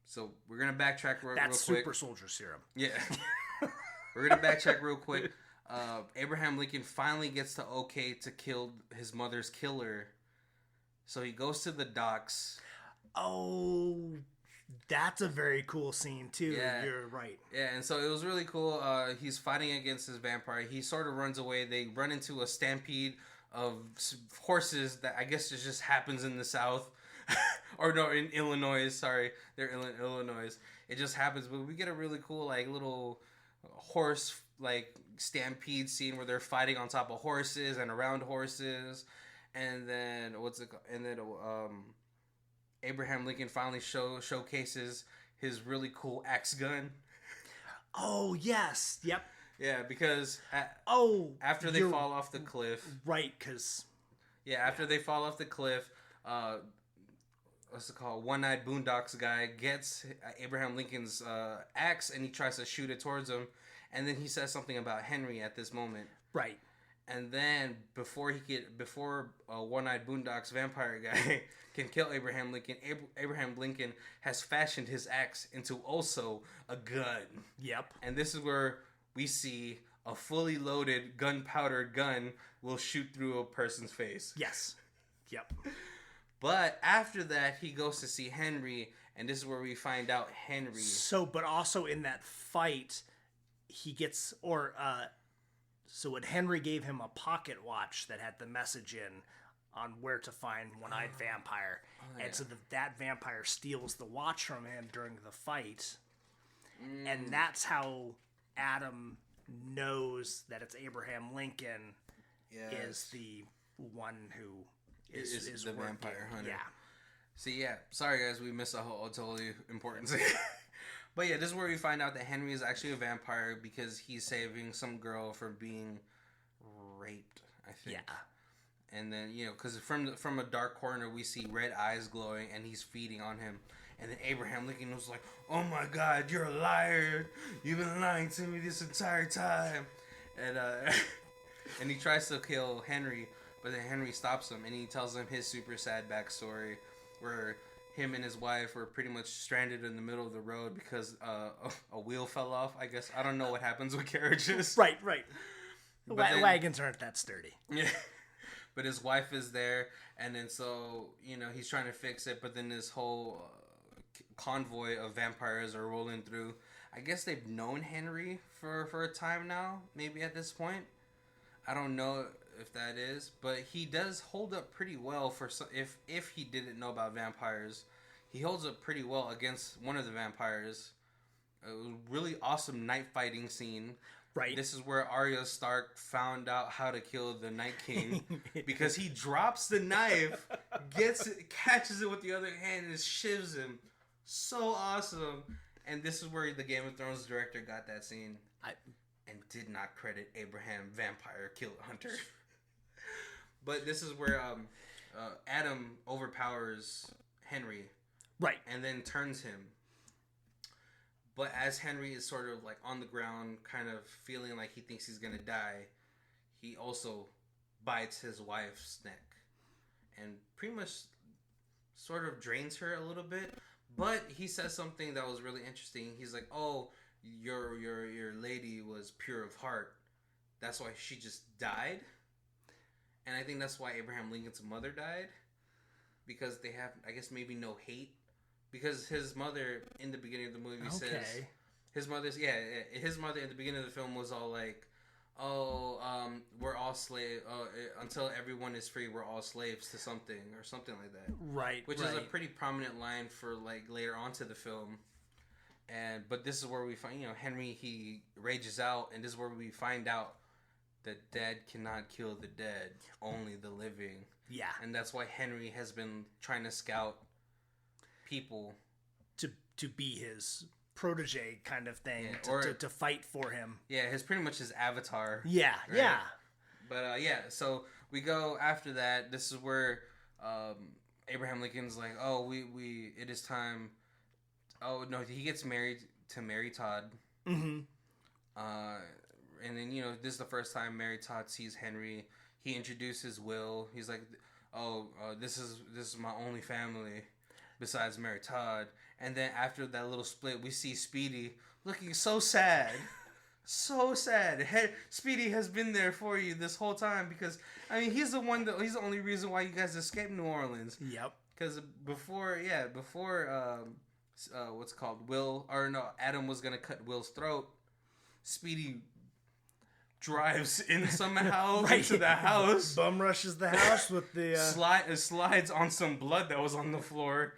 So we're gonna backtrack real quick. That's super soldier serum. Yeah. We're gonna backtrack real quick. Abraham Lincoln finally gets the okay to kill his mother's killer. So he goes to the docks. Oh, that's a very cool scene too. Yeah. You're right. Yeah, and so it was really cool. He's fighting against his vampire. He sort of runs away. They run into a stampede of horses that I guess it just happens in the South. Or no, in Illinois. Sorry, they're in Illinois. It just happens, but we get a really cool little horse stampede scene where they're fighting on top of horses and around horses, and then Abraham Lincoln finally showcases his really cool axe gun. Oh yes, yep. Yeah, because after they fall off the cliff, right? Because after they fall off the cliff, what's it called? One-eyed Boondocks guy gets Abraham Lincoln's axe and he tries to shoot it towards him, and then he says something about Henry at this moment. Right. And then before One-eyed Boondocks vampire guy can kill Abraham Lincoln, Abraham Lincoln has fashioned his axe into also a gun. Yep. And this is where we see a fully loaded gunpowder gun will shoot through a person's face. Yes. Yep. But after that, he goes to see Henry, and this is where we find out Henry. So, but also in that fight, he gets, so when Henry gave him a pocket watch that had the message in on where to find One-Eyed Vampire. And so that vampire steals the watch from him during the fight. And that's how Adam knows that it's Abraham Lincoln is the one who is the working. Vampire Hunter. Yeah. See, sorry guys, we missed a totally important thing. But yeah, this is where we find out that Henry is actually a vampire because he's saving some girl from being raped, I think. Yeah. And then, because from a dark corner, we see red eyes glowing, and he's feeding on him. And then Abraham Lincoln was like, oh my God, you're a liar. You've been lying to me this entire time. And and he tries to kill Henry, but then Henry stops him, and he tells him his super sad backstory, where him and his wife were pretty much stranded in the middle of the road because a wheel fell off, I guess. I don't know what happens with carriages. Right. Wagons aren't that sturdy. Yeah. But his wife is there, and then so, he's trying to fix it, but then this whole convoy of vampires are rolling through. I guess they've known Henry for a time now, maybe at this point. I don't know if that is, but he does hold up pretty well for if he didn't know about vampires. He holds up pretty well against one of the vampires. A really awesome night fighting scene. Right. This is where Arya Stark found out how to kill the Night King because he drops the knife, catches it with the other hand, and shivs him. So awesome. And this is where the Game of Thrones director got that scene and did not credit Abraham Vampire Hunter. But this is where Adam overpowers Henry. Right. And then turns him. But as Henry is sort of on the ground, kind of feeling like he thinks he's going to die, he also bites his wife's neck. And pretty much sort of drains her a little bit. But he says something that was really interesting. He's like, oh, your lady was pure of heart. That's why she just died. And I think that's why Abraham Lincoln's mother died. Because they have, I guess, maybe no hate. Because his mother, in the beginning of the movie, says... His mother in the beginning of the film was all like, we're all slave. Until everyone is free, we're all slaves to something or something like that. Right. Which is a pretty prominent line for like later on to the film. But this is where we find, Henry, he rages out, and this is where we find out the dead cannot kill the dead, only the living. Yeah. And that's why Henry has been trying to scout people to be his protege kind of thing, to fight for him. Yeah, pretty much his avatar. Yeah, right? Yeah. But so we go after that. This is where Abraham Lincoln's like, oh, it is time. Oh no, he gets married to Mary Todd. Mm-hmm. And then this is the first time Mary Todd sees Henry. He introduces Will. He's like, oh, this is my only family besides Mary Todd. And then after that little split, we see Speedy looking so sad. So sad. Speedy has been there for you this whole time because, he's the only reason why you guys escaped New Orleans. Yep. Because before what's it called? Adam was going to cut Will's throat. Speedy drives in somehow into the house. Bum rushes the house with the... slides on some blood that was on the floor.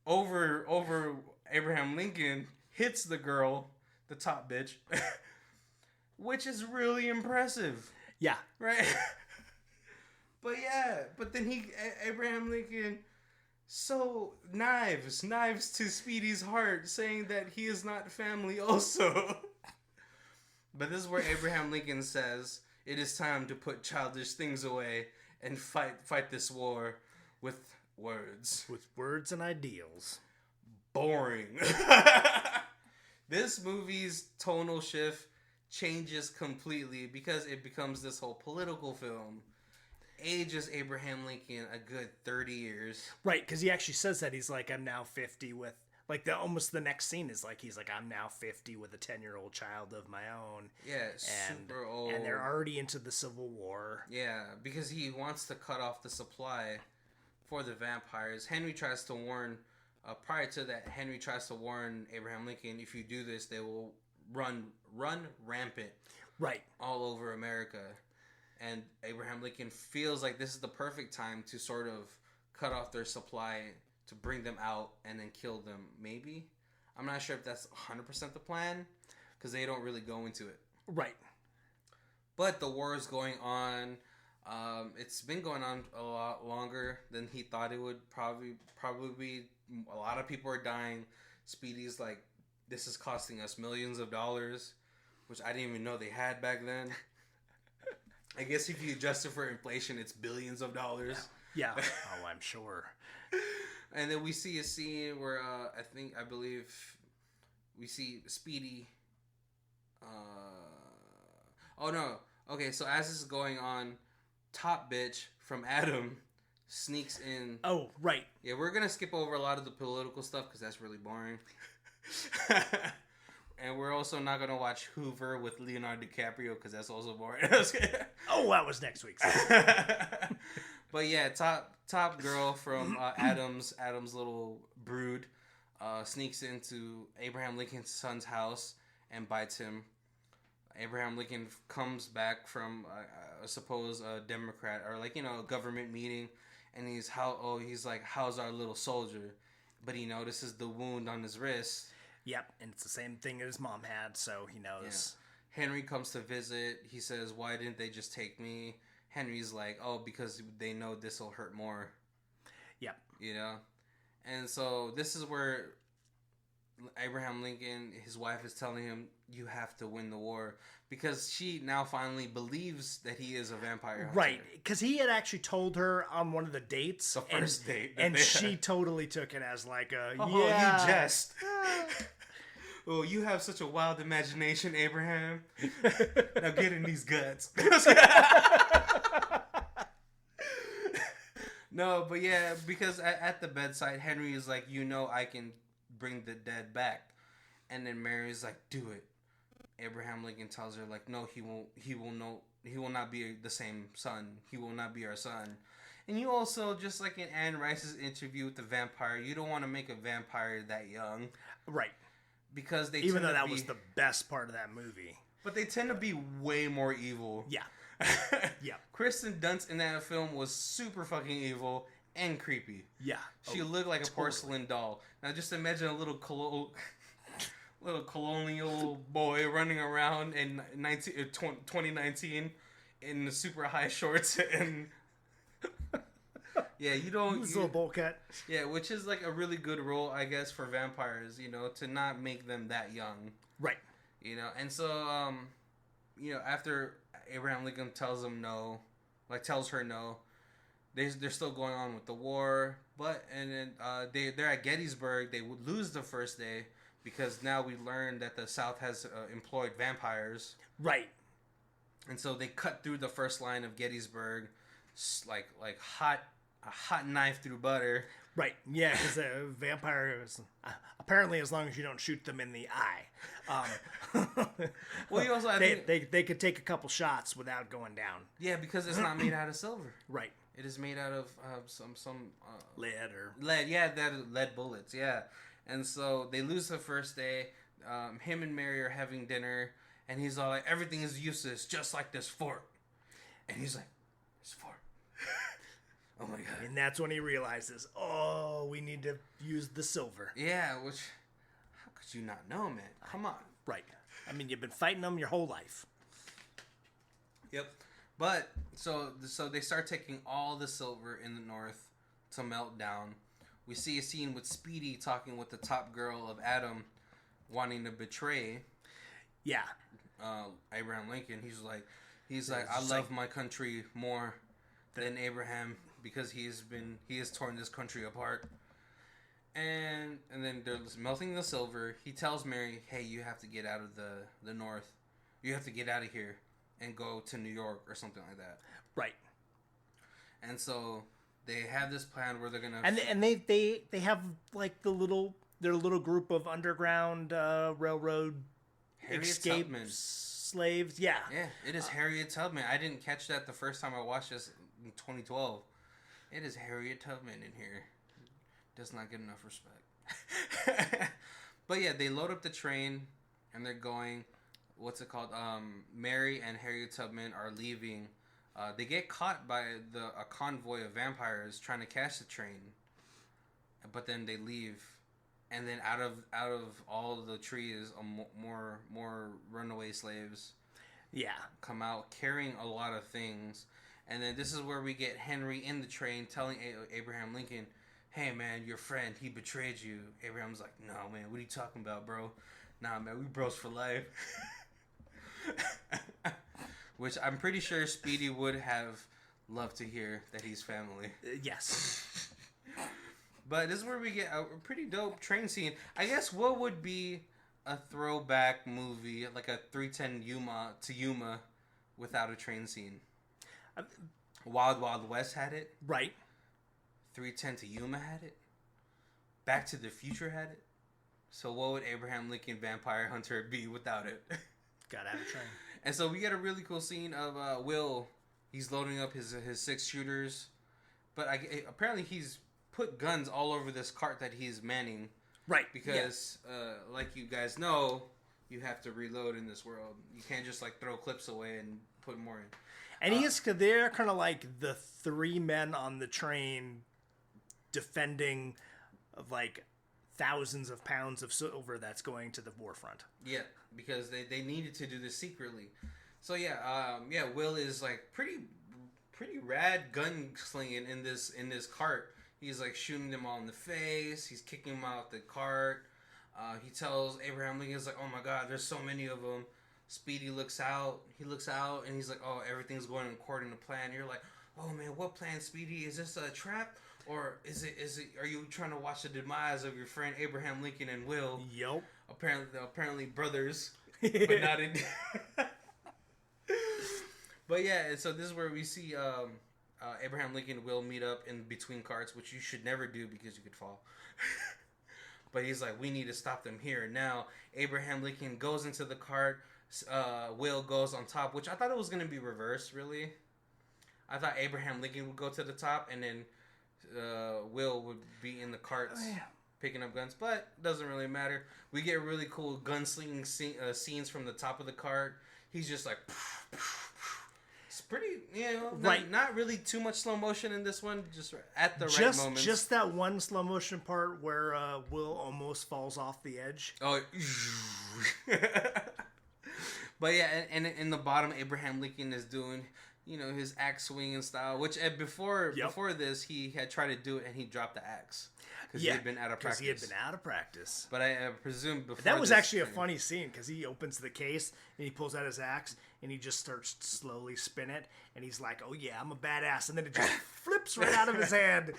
Over Abraham Lincoln, hits the girl, the top bitch, which is really impressive. Yeah. Right? But then Abraham Lincoln, so knives to Speedy's heart, saying that he is not family also. But this is where Abraham Lincoln says, it is time to put childish things away and fight this war with words. With words and ideals. Boring. This movie's tonal shift changes completely because it becomes this whole political film. Ages Abraham Lincoln a good 30 years. Right, because he actually says that. He's like, I'm now 50 with... Like, almost the next scene is like, he's like, I'm now 50 with a 10-year-old child of my own. Yeah, super old. And they're already into the Civil War. Yeah, because he wants to cut off the supply for the vampires. Henry tries to warn... prior to that, Henry tries to warn Abraham Lincoln, if you do this, they will run rampant. Right. All over America. And Abraham Lincoln feels like this is the perfect time to sort of cut off their supply, to bring them out and then kill them, maybe. I'm not sure if that's 100% the plan, because they don't really go into it. Right. But the war is going on. It's been going on a lot longer than he thought it would probably be. A lot of people are dying. Speedy's like, this is costing us millions of dollars, which I didn't even know they had back then. I guess if you adjust it for inflation, it's billions of dollars. Yeah. Oh, I'm sure. And then we see a scene where I believe we see Speedy. Oh no. Okay, so as this is going on, Top Bitch from Adam sneaks in. Oh, right. Yeah, we're gonna skip over a lot of the political stuff because that's really boring. And we're also not gonna watch Hoover with Leonardo DiCaprio because that's also boring. Oh, that was next week's. But yeah, top girl from Adam's little brood sneaks into Abraham Lincoln's son's house and bites him. Abraham Lincoln comes back from suppose a Democrat or a government meeting, and he's like, how's our little soldier? But he notices the wound on his wrist. Yep, and it's the same thing his mom had, so he knows. Yeah. Henry comes to visit. He says, why didn't they just take me? Henry's like, oh, because they know this will hurt more. Yep. And so this is where Abraham Lincoln, his wife is telling him, you have to win the war. Because she now finally believes that he is a vampire hunter. Right, because he had actually told her on one of the dates. The first date. And she totally took it as like a, you jest. Oh, you have such a wild imagination, Abraham. Now get in these guts. No, but yeah, because at the bedside, Henry is like, I can bring the dead back. And then Mary's like, do it. Abraham Lincoln tells her, like, no, he will not be the same son. He will not be our son. And you also, just like in Anne Rice's interview with the vampire, you don't want to make a vampire that young. Right. Because they even though that was the best part of that movie. but they tend to be way more evil. Yeah. Yeah. Kristen Dunst in that film was super fucking evil and creepy. Yeah. She looked like a porcelain doll. Now just imagine a little colonial boy running around in 2019 in the super high shorts and yeah, you don't This little bowl cut. Yeah, which is like a really good role, I guess, for vampires, you know, to not make them that young. Right. You know, and so you know, after Abraham Lincoln tells her no, they're still going on with the war, but and then they're at Gettysburg. They would lose the first day because now we learned that the South has employed vampires. Right. And so they cut through the first line of Gettysburg, like a hot knife through butter. Right. Yeah, because a vampire is apparently as long as you don't shoot them in the eye. Well, you also they could take a couple shots without going down. Yeah, because it's not made out of silver. Right. It is made out of some lead. Yeah, lead bullets. Yeah, and so they lose the first day. Him and Mary are having dinner, and he's all like, "Everything is useless, just like this fort." And he's like, "This fort." Oh my god! And that's when he realizes, oh, we need to use the silver. Yeah, which how could you not know, man? Come on. Right. I mean, you've been fighting them your whole life. Yep. But so they start taking all the silver in the north to melt down. We see a scene with Speedy talking with the top girl of Adam, wanting to betray. Yeah. Abraham Lincoln. He's like, I love my country more than Abraham because he has torn this country apart. And then they're melting the silver. He tells Mary, "Hey, you have to get out of the north. You have to get out of here and go to New York or something like that." Right. And so they have this plan where they're gonna and they have like their little group of underground railroad escape slaves. Yeah. Yeah, it is Harriet Tubman. I didn't catch that the first time I watched this in 2012. It is Harriet Tubman in here. Does not get enough respect. But yeah, they load up the train and they're going. What's it called? Mary and Harriet Tubman are leaving. They get caught by a convoy of vampires trying to catch the train, but then they leave, and then out of all the trees, more runaway slaves. Yeah, come out carrying a lot of things, and then this is where we get Henry in the train telling Abraham Lincoln, "Hey man, your friend, he betrayed you." Abraham's like, "No man, what are you talking about, bro? Nah man, we bros for life." Which I'm pretty sure Speedy would have loved to hear that he's family. Yes. But this is where we get a pretty dope train scene. I guess what would be a throwback movie, like a 310 Yuma without a train scene? Wild Wild West had it. Right. 310 to Yuma had it. Back to the Future had it. So what would Abraham Lincoln Vampire Hunter be without it? Gotta have a train. And so we get a really cool scene of Will. He's loading up his 6 shooters, but apparently he's put guns all over this cart that he's manning. Right. Because, like you guys know, you have to reload in this world. You can't just like throw clips away and put more in. And they're kind of like the 3 men on the train defending of like thousands of pounds of silver that's going to the war front. Yeah, because they needed to do this secretly. So yeah, Will is like pretty rad gun slinging in this cart. He's like shooting them all in the face. He's kicking them out the cart. He tells Abraham Lincoln, he's like, "Oh my God, there's so many of them." Speedy looks out. He looks out and he's like, "Oh, everything's going according to plan." You're like, "Oh man, what plan, Speedy? Is this a trap? Or is it? Are you trying to watch the demise of your friend Abraham Lincoln and Will?" Yup. Apparently brothers, but not in. But yeah, and so this is where we see Abraham Lincoln and Will meet up in between carts, which you should never do because you could fall. But he's like, "We need to stop them here and now." Abraham Lincoln goes into the cart. Will goes on top, which I thought it was going to be reversed. Really, I thought Abraham Lincoln would go to the top and then Will would be in the carts picking up guns, but doesn't really matter. We get really cool gunslinging scenes from the top of the cart. he's just like. It's pretty, right. Not really too much slow motion in this one, just at the right moment. Just that one slow motion part where Will almost falls off the edge. Oh, but yeah, and in the bottom, Abraham Lincoln is doing, his axe swinging style. Which before this, he had tried to do it and he dropped the axe because he had been out of practice. He had been out of practice. But I presume before that was actually a funny scene because he opens the case and he pulls out his axe and he just starts to slowly spin it and he's like, "Oh yeah, I'm a badass," and then it just flips right out of his hand.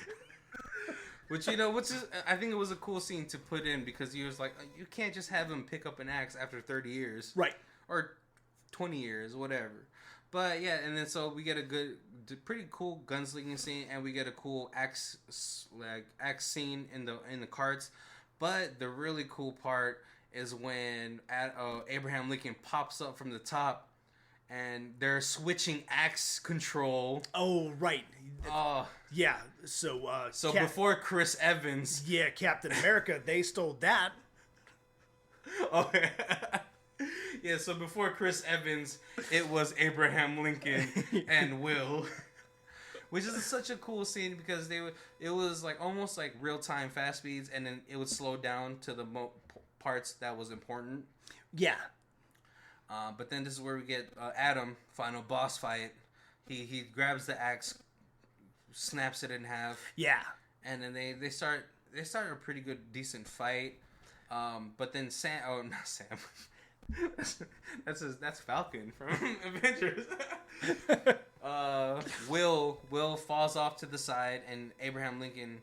Which I think it was a cool scene to put in because he was like, you can't just have him pick up an axe after 30 years, right? Or 20 years, whatever. But yeah, and then so we get a pretty cool gunslinging scene, and we get a cool axe scene in the carts. But the really cool part is when Abraham Lincoln pops up from the top, and they're switching axe control. Oh right. Yeah. So before Chris Evans. Yeah, Captain America, they stole that. Oh yeah. Yeah, so before Chris Evans, it was Abraham Lincoln and Will, which is such a cool scene because it was like almost like real time fast speeds, and then it would slow down to the parts that was important. Yeah. But then this is where we get Adam final boss fight. He grabs the axe, snaps it in half. Yeah. And then they start a pretty good decent fight. But then not Sam. That's Falcon from Avengers. Will falls off to the side, and Abraham Lincoln.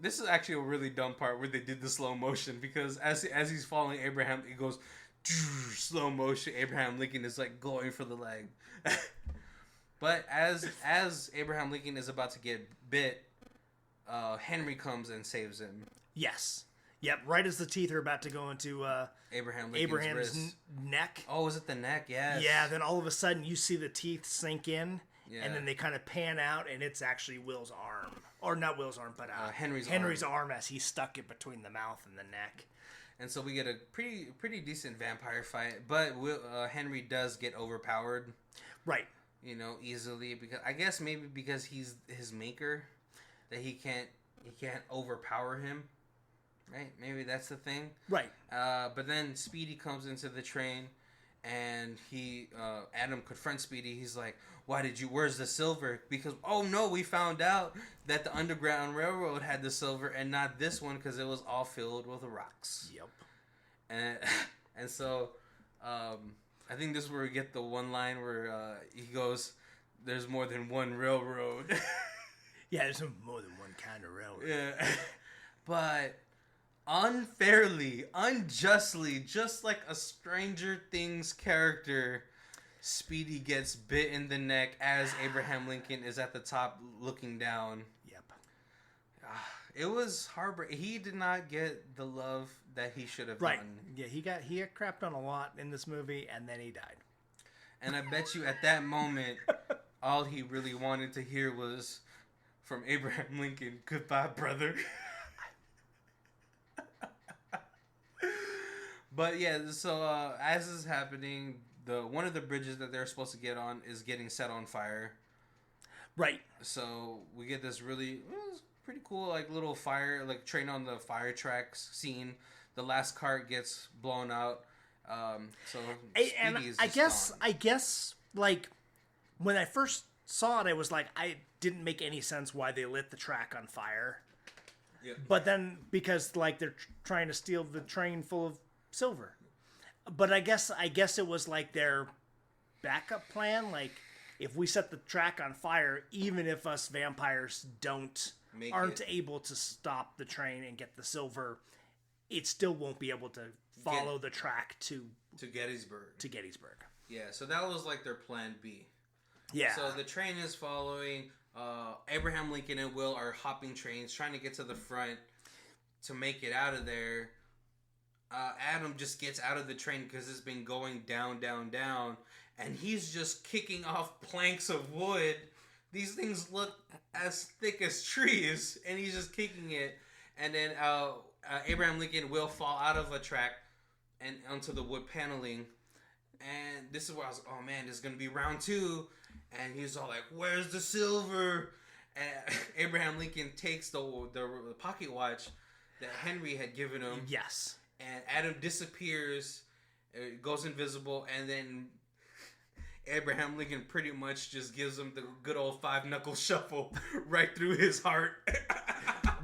This is actually a really dumb part where they did the slow motion because as he's falling, it goes slow motion. Abraham Lincoln is like going for the leg, but as Abraham Lincoln is about to get bit, Henry comes and saves him. Yes. Yep, right as the teeth are about to go into Abraham's neck. Oh, was it the neck? Yes. Yeah, then all of a sudden you see the teeth sink in, and then they kind of pan out, and it's actually Will's arm. Or not Will's arm, but Henry's arm as he stuck it between the mouth and the neck. And so we get a pretty decent vampire fight, but Henry does get overpowered. Right. Easily, because he's his maker, that he can't overpower him. Right, maybe that's the thing. Right. But then Speedy comes into the train, and Adam confronts Speedy. He's like, where's the silver? Because, oh no, we found out that the Underground Railroad had the silver and not this one because it was all filled with rocks. Yep. And so, I think this is where we get the one line where he goes, "There's more than one railroad." Yeah, there's more than one kind of railroad. Yeah. But unfairly, unjustly, just like a Stranger Things character, Speedy gets bit in the neck as Abraham Lincoln is at the top looking down. Yep. It was heartbreaking. He did not get the love that he should have gotten. Yeah, he got crapped on a lot in this movie, and then he died. And I bet you at that moment, all he really wanted to hear was from Abraham Lincoln, "Goodbye, brother." But yeah, so as this is happening, one of the bridges that they're supposed to get on is getting set on fire. Right. So we get this really pretty cool little fire, train on the fire tracks scene. The last cart gets blown out. So Speedy is just gone. I guess when I first saw it, I was like, I didn't make any sense why they lit the track on fire. Yep. But then because they're trying to steal the train full of silver. But I guess it was their backup plan. If we set the track on fire, even if us vampires aren't able to stop the train and get the silver, it still won't be able to follow the track to Gettysburg. Yeah, so that was their plan B. Yeah. So the train is following. Abraham Lincoln and Will are hopping trains, trying to get to the front to make it out of there. Adam just gets out of the train because it's been going down, down, down, and he's just kicking off planks of wood. These things look as thick as trees, and he's just kicking it. And then Abraham Lincoln will fall out of a track and onto the wood paneling. And this is where I was like, oh man, this is gonna be round 2. And he's all like, where's the silver? And Abraham Lincoln takes the pocket watch that Henry had given him. Yes. And Adam disappears, goes invisible, and then Abraham Lincoln pretty much just gives him the good old 5-knuckle shuffle right through his heart.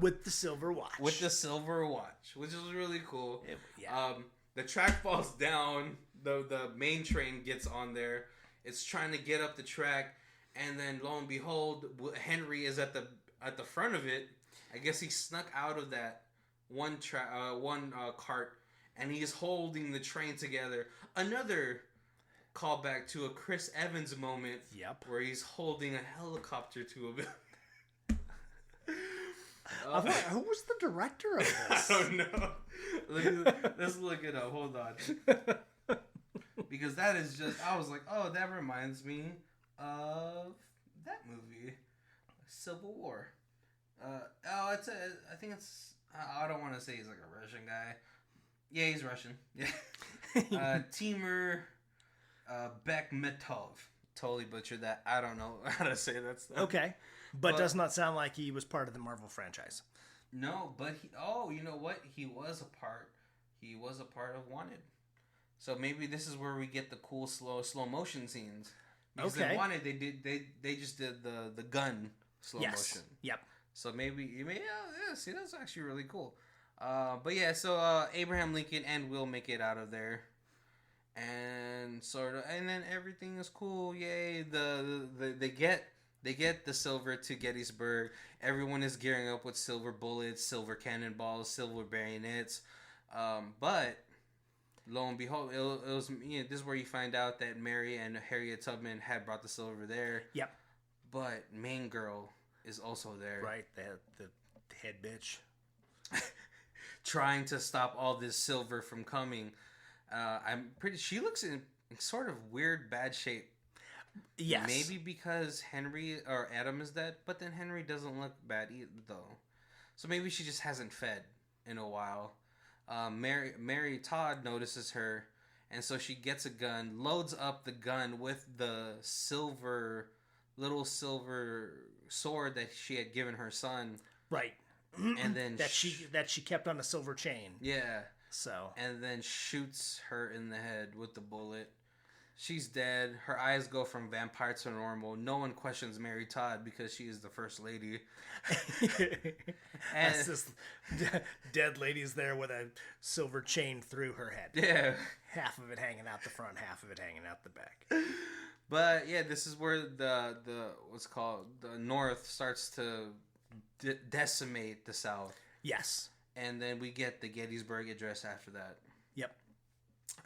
With the silver watch. With the silver watch, which is really cool. Yeah. The track falls down. The main train gets on there. It's trying to get up the track, and then lo and behold, Henry is at the front of it. I guess he snuck out of that one cart, and he's holding the train together. Another callback to a Chris Evans moment. Yep. Where he's holding a helicopter to a building. Who was the director of this? I don't know. Let's look it up. Hold on. Because that is just, I was like, oh, that reminds me of that movie, Civil War. I think it's, I don't want to say he's like a Russian guy. Yeah, he's Russian. Yeah. Timur Bekmetov. Totally butchered that. I don't know how to say that stuff. Okay. But does not sound like he was part of the Marvel franchise. No, but you know what? He was a part of Wanted. So maybe this is where we get the cool slow motion scenes. Because in Wanted they just did the gun slow motion. Yep. So maybe see, that's actually really cool. But yeah, so Abraham Lincoln and Will make it out of there. And and then everything is cool. Yay. They get the silver to Gettysburg. Everyone is gearing up with silver bullets, silver cannonballs, silver bayonets. But lo and behold, it was this is where you find out that Mary and Harriet Tubman had brought the silver there. Yep. But main girl is also there. Right, the head bitch. Trying to stop all this silver from coming. She looks in sort of weird bad shape. Yes. Maybe because Henry or Adam is dead, but then Henry doesn't look bad either, though. So maybe she just hasn't fed in a while. Mary Todd notices her, and so she gets a gun, loads up the gun with the little silver sword that she had given her son. Right. And then that she kept on a silver chain. Yeah. So. And then shoots her in the head with the bullet. She's dead. Her eyes go from vampire to normal. No one questions Mary Todd because she is the first lady. And this dead lady's there with a silver chain through her head. Yeah. Half of it hanging out the front, half of it hanging out the back. But yeah, this is where the what's called the North starts to decimate the South. Yes. And then we get the Gettysburg Address after that. Yep.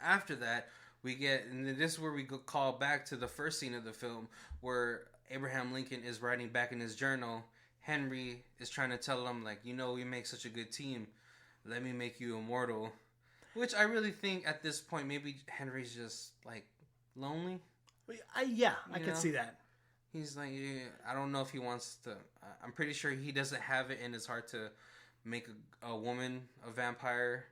After that, we get, and this is where we call back to the first scene of the film where Abraham Lincoln is writing back in his journal. Henry is trying to tell him, like, we make such a good team. Let me make you immortal. Which I really think at this point, maybe Henry's just, like, lonely. I could see that. He's like, I don't know if he wants to. I'm pretty sure he doesn't have it in his heart to make a woman a vampire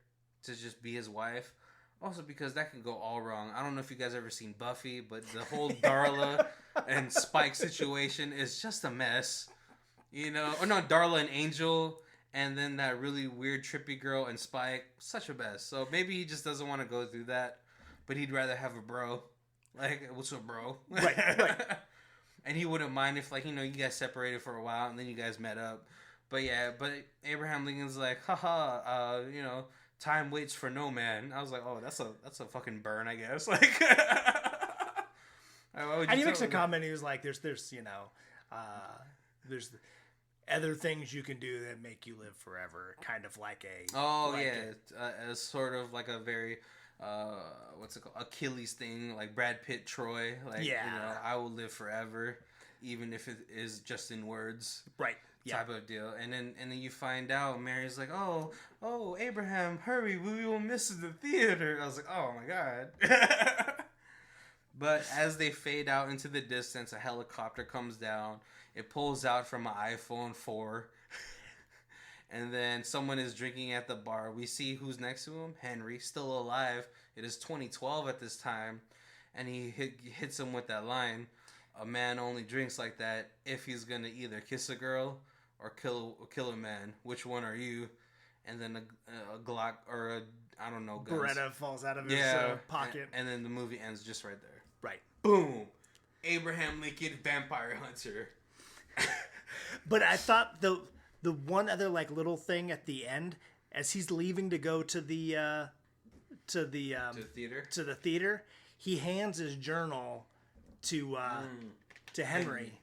to just be his wife. Also because that could go all wrong. I don't know if you guys ever seen Buffy, but the whole Darla and Spike situation is just a mess. Or no, Darla and Angel, and then that really weird trippy girl and Spike. Such a mess. So maybe he just doesn't want to go through that, but he'd rather have a bro. Like, what's up, bro? Right. And he wouldn't mind if, like, you guys separated for a while and then you guys met up. But yeah, Abraham Lincoln's like, haha, time waits for no man. I was like, oh, that's a fucking burn, I guess. Like, and he makes a comment. He was like, there's other things you can do that make you live forever. Kind of like as sort of like a very what's it called, Achilles thing, like Brad Pitt, Troy. Like, I will live forever, even if it is just in words. Right. Type of deal. And then you find out Mary's like, oh, Abraham, hurry, we will miss the theater. I was like, oh my God. But as they fade out into the distance, a helicopter comes down. It pulls out from an iPhone 4. And then someone is drinking at the bar. We see who's next to him. Henry, still alive. It is 2012 at this time. and he hits him with that line, "A man only drinks like that if he's gonna either kiss a girl or kill a man. Which one are you?" And then a Glock or a, I don't know, guns. Beretta falls out of his pocket. And then the movie ends just right there. Right. Boom. Abraham Lincoln, vampire hunter. But I thought the one other like little thing at the end, as he's leaving to go to the theater, he hands his journal to Henry.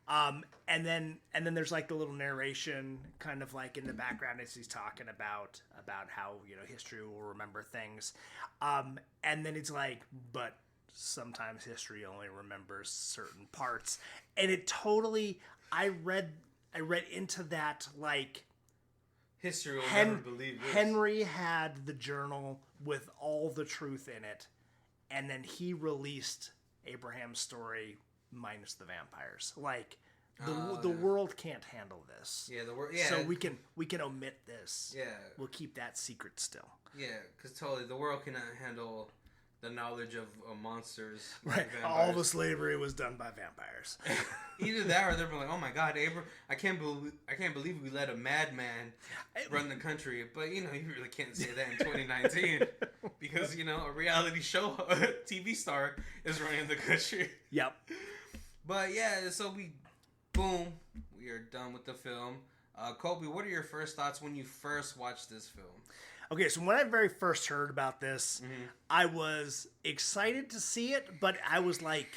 And then there's like the little narration kind of like in the background as he's talking about how, you know, history will remember things. And then it's like, but sometimes history only remembers certain parts. And it totally, I read into that, like, history will never believe this. Henry had the journal with all the truth in it, and then he released Abraham's story minus the vampires. Like, the world can't handle this. Yeah, the world. Yeah. So we can omit this. Yeah. We'll keep that secret still. Yeah, because totally the world cannot handle the knowledge of monsters. Right. Like all the slavery was done by vampires. Either that, or they're like, "Oh my God, I can't believe we let a madman run the country." But you know, you really can't say that in 2019 because you know a reality show, TV star is running the country. Yep. But yeah, so we are done with the film. Kobe, what are your first thoughts when you first watched this film? Okay, so when I very first heard about this, I was excited to see it, but I was like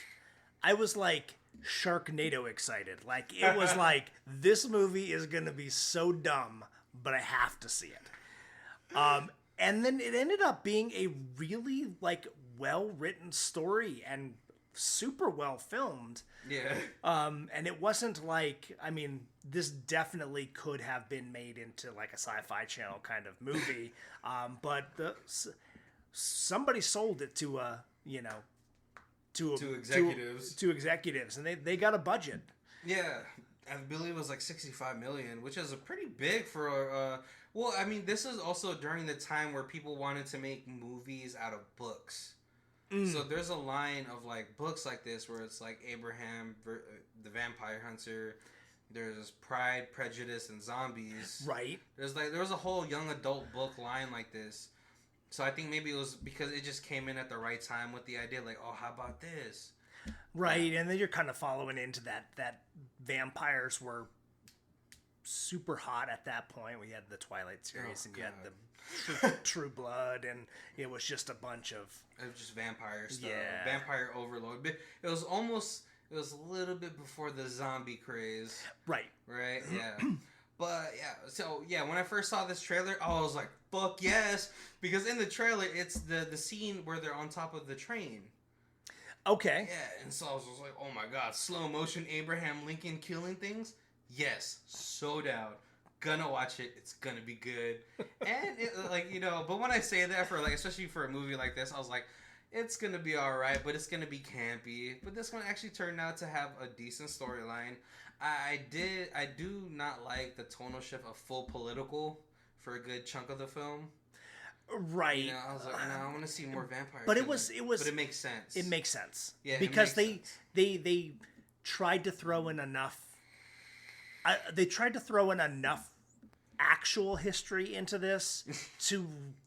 Sharknado excited. Like, it was like, this movie is going to be so dumb, but I have to see it. And then it ended up being a really, like, well-written story and super well filmed. Yeah. And it wasn't like, I mean, this definitely could have been made into like a Sci-Fi Channel kind of movie. But somebody sold it to executives. To executives, and they got a budget. Yeah. I believe it was like $65 million, which is a pretty big for well, I mean, this is also during the time where people wanted to make movies out of books. So there's a line of like books like this where it's like Abraham the Vampire Hunter. There's Pride, Prejudice, and Zombies. Right. There was a whole young adult book line like this. So I think maybe it was because it just came in at the right time with the idea like, oh, how about this? Right, and then you're kind of following into that vampires were super hot at that point. We had the Twilight series, and you had the True Blood, and it was just a bunch of... It was just vampire stuff. Yeah. Vampire overload. It was a little bit before the zombie craze. Right. Right? Yeah. But, yeah. So, yeah, when I first saw this trailer, I was like, fuck yes. Because in the trailer, it's the scene where they're on top of the train. Okay. Yeah, and so I was just like, oh my God, slow motion Abraham Lincoln killing things? Yes, so down. Gonna watch it. It's gonna be good. And it, like, you know, but when I say that for like, especially for a movie like this, I was like, it's gonna be all right, but it's gonna be campy. But this one actually turned out to have a decent storyline. I do not like the tonal shift of full political for a good chunk of the film. Right. You know, I was like, no, I want to see more vampires. But it was. But it makes sense. It makes sense. Yeah. Because they tried to throw in enough. They tried to throw in enough actual history into this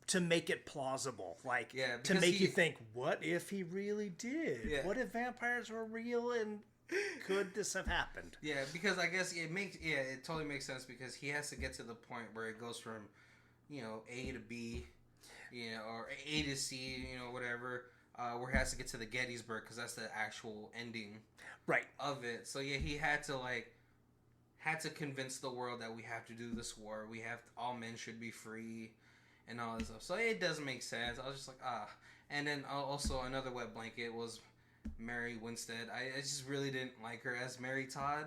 to make it plausible, like to make you think, what if he really did? Yeah. What if vampires were real and could this have happened? Yeah, because I guess it totally makes sense because he has to get to the point where it goes from, you know, A to B, you know, or A to C, you know, whatever, where he has to get to the Gettysburg because that's the actual ending, right, of it. So yeah, he had to convince the world that we have to do this war. All men should be free, and all this stuff. So it does make sense. I was just like, And then also another wet blanket was Mary Winstead. I just really didn't like her as Mary Todd.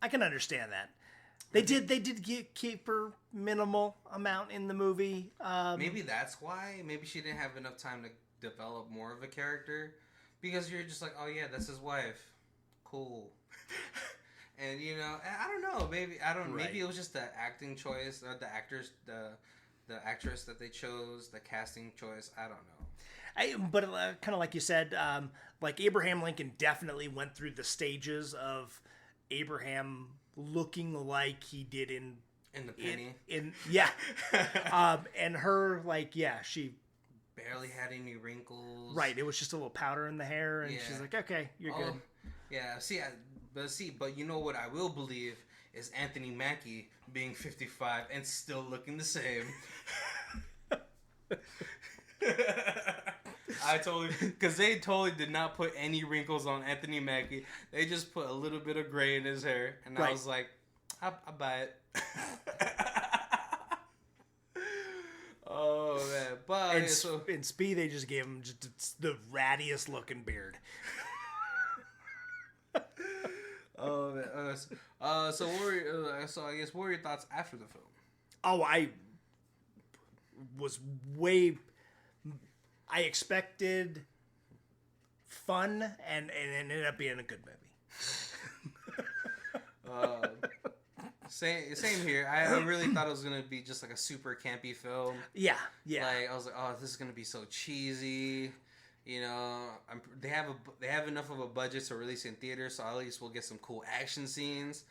I can understand that. They did keep her minimal amount in the movie. Maybe that's why. Maybe she didn't have enough time to develop more of a character. Because you're just like, oh yeah, that's his wife. Cool. And you know, I don't know. Maybe Maybe it was just the acting choice, or the actors, the actress that they chose, the casting choice. I don't know. But kind of like you said, like Abraham Lincoln definitely went through the stages of Abraham looking like he did in the Penny. Yeah. And her, like, yeah, she barely had any wrinkles. Right, it was just a little powder in the hair, and she's like, okay, you're good. Yeah, but you know what I will believe is Anthony Mackie being 55 and still looking the same. Because they totally did not put any wrinkles on Anthony Mackie. They just put a little bit of gray in his hair, and I was like, I buy it. Oh man! But in Speed, they just gave him just the rattiest looking beard. Oh man! So I guess what were your thoughts after the film? Oh, I expected fun, and it ended up being a good movie. Same here. I really thought it was gonna be just like a super campy film. Yeah. Like I was like, oh, this is gonna be so cheesy. You know, they have enough of a budget to release in theaters, so at least we'll get some cool action scenes.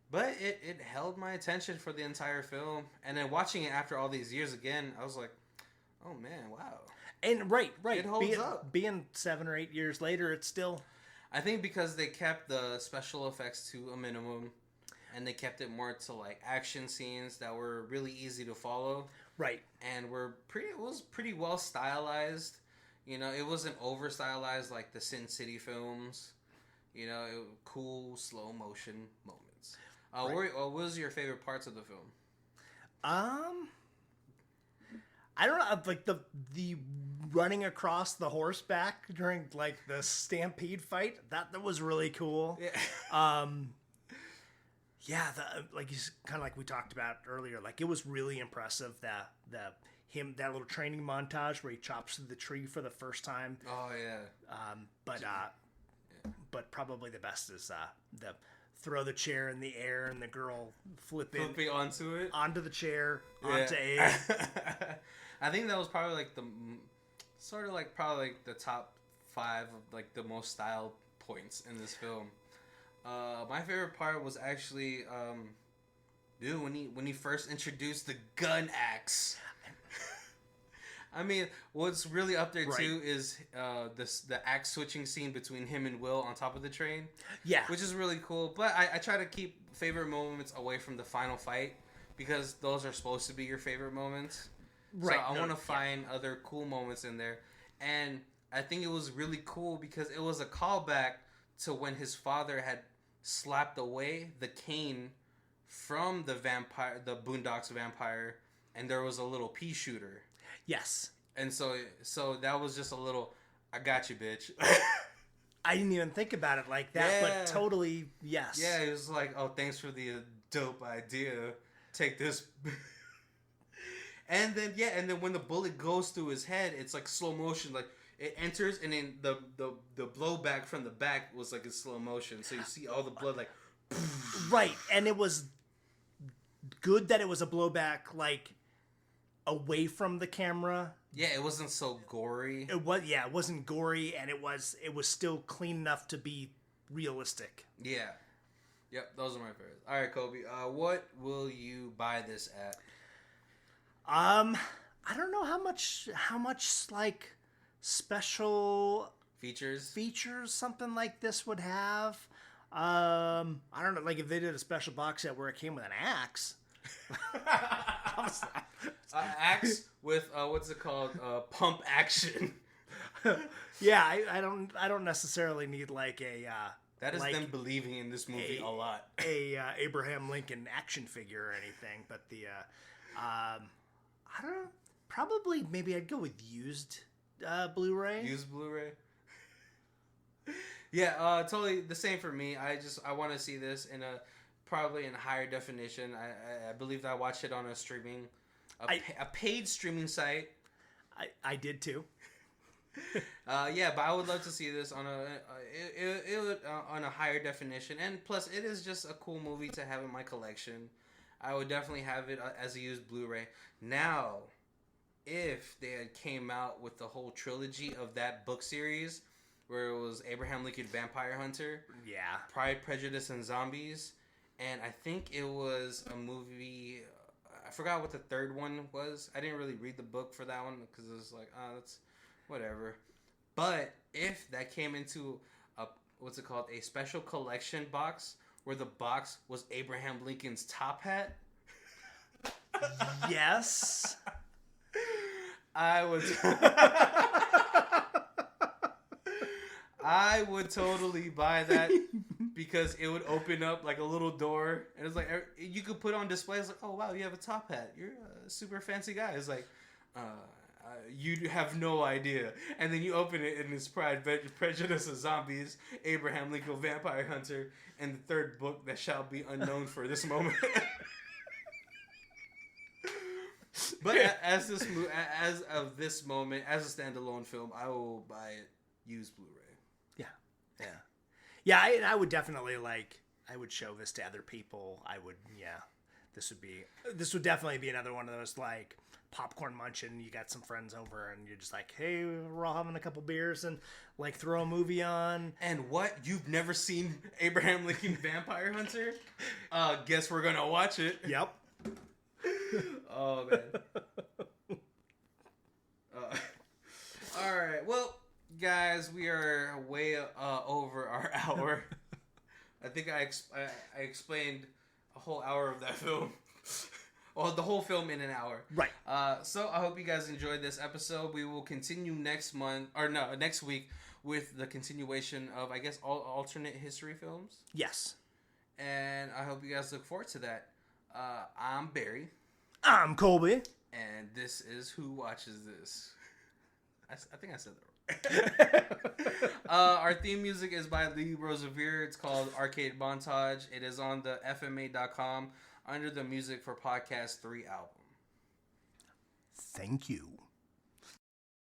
But it held my attention for the entire film, and then watching it after all these years again, I was like, oh man, wow. And right, it holds up. Being 7 or 8 years later, it's still. I think because they kept the special effects to a minimum. And they kept it more to like action scenes that were really easy to follow. Right. And it was pretty well stylized. You know, it wasn't over stylized like the Sin City films. You know, cool slow motion moments. What was your favorite parts of the film? I don't know, like the running across the horseback during like the stampede fight. That was really cool. Yeah. Yeah, like he's kind of like we talked about earlier. Like it was really impressive that little training montage where he chops through the tree for the first time. Oh yeah. But probably the best is the throw the chair in the air and the girl flipping onto the chair onto Abe. I think that was probably like the top 5 of like the most style points in this film. My favorite part was actually, when he first introduced the gun axe. I mean, what's really up there too is the axe switching scene between him and Will on top of the train. Yeah, which is really cool. But I try to keep favorite moments away from the final fight because those are supposed to be your favorite moments. Right. So I want to find other cool moments in there, and I think it was really cool because it was a callback to when his father had slapped away the cane from the Boondocks vampire, and there was a little pea shooter. Yes. And so that was just a little, I got you, bitch. I didn't even think about it like that, but totally, yes. Yeah, it was like, oh, thanks for the dope idea. Take this. And then when the bullet goes through his head, it's like slow motion, like it enters, and then the blowback from the back was like in slow motion, so you see all the blood like. Right, and it was good that it was a blowback like away from the camera. Yeah, it wasn't so gory. It wasn't gory, and it was still clean enough to be realistic. Yeah. Yep, those are my favorites. All right, Kobe, what will you buy this at? I don't know how much like special features something like this would have. I don't know, like if they did a special box set where it came with an axe. Axe with what's it called? Pump action. Yeah, I don't necessarily need like a that is like them believing in this movie a lot. Abraham Lincoln action figure or anything, but the I don't know. Probably maybe I'd go with used Blu-ray. Used Blu-ray. Yeah, totally the same for me. I want to see this probably in higher definition. I believe that I watched it on a paid streaming site. I did too. Yeah, but I would love to see this on on a higher definition, and plus it is just a cool movie to have in my collection. I would definitely have it as a used Blu-ray. Now, if they had came out with the whole trilogy of that book series, where it was Abraham Lincoln Vampire Hunter, Yeah. Pride, Prejudice, and Zombies, and I think it was a movie. I forgot what the third one was. I didn't really read the book for that one because it was like, oh, that's whatever. But if that came into a what's it called, a special collection box where the box was Abraham Lincoln's top hat, Yes. I would. I would totally buy that because it would open up like a little door, and it's like you could put on display. It's like, oh wow, you have a top hat. You're a super fancy guy. It's like, you have no idea. And then you open it, and it's Pride, Prejudice, and Zombies, Abraham Lincoln Vampire Hunter, and the third book that shall be unknown for this moment. But as of this moment, as a standalone film, I will buy it used Blu-ray. Yeah, I would definitely I would show this to other people. This would definitely be another one of those popcorn munching. You got some friends over and you're just like, hey, we're all having a couple beers and throw a movie on. And what? You've never seen Abraham Lincoln Vampire Hunter? Guess we're gonna watch it. Yep. Oh man. All right. Well, guys, we are way over our hour. I think I explained a whole hour of that film. Well, the whole film in an hour. Right. So I hope you guys enjoyed this episode. We will continue next week with the continuation of, I guess, all alternate history films. Yes. And I hope you guys look forward to that. I'm Barry. I'm Colby. And this is Who Watches This? I think I said that right. Our theme music is by Rosevere. It's called Arcade Montage. It is on the FMA.com under the Music for Podcast 3 album. Thank you.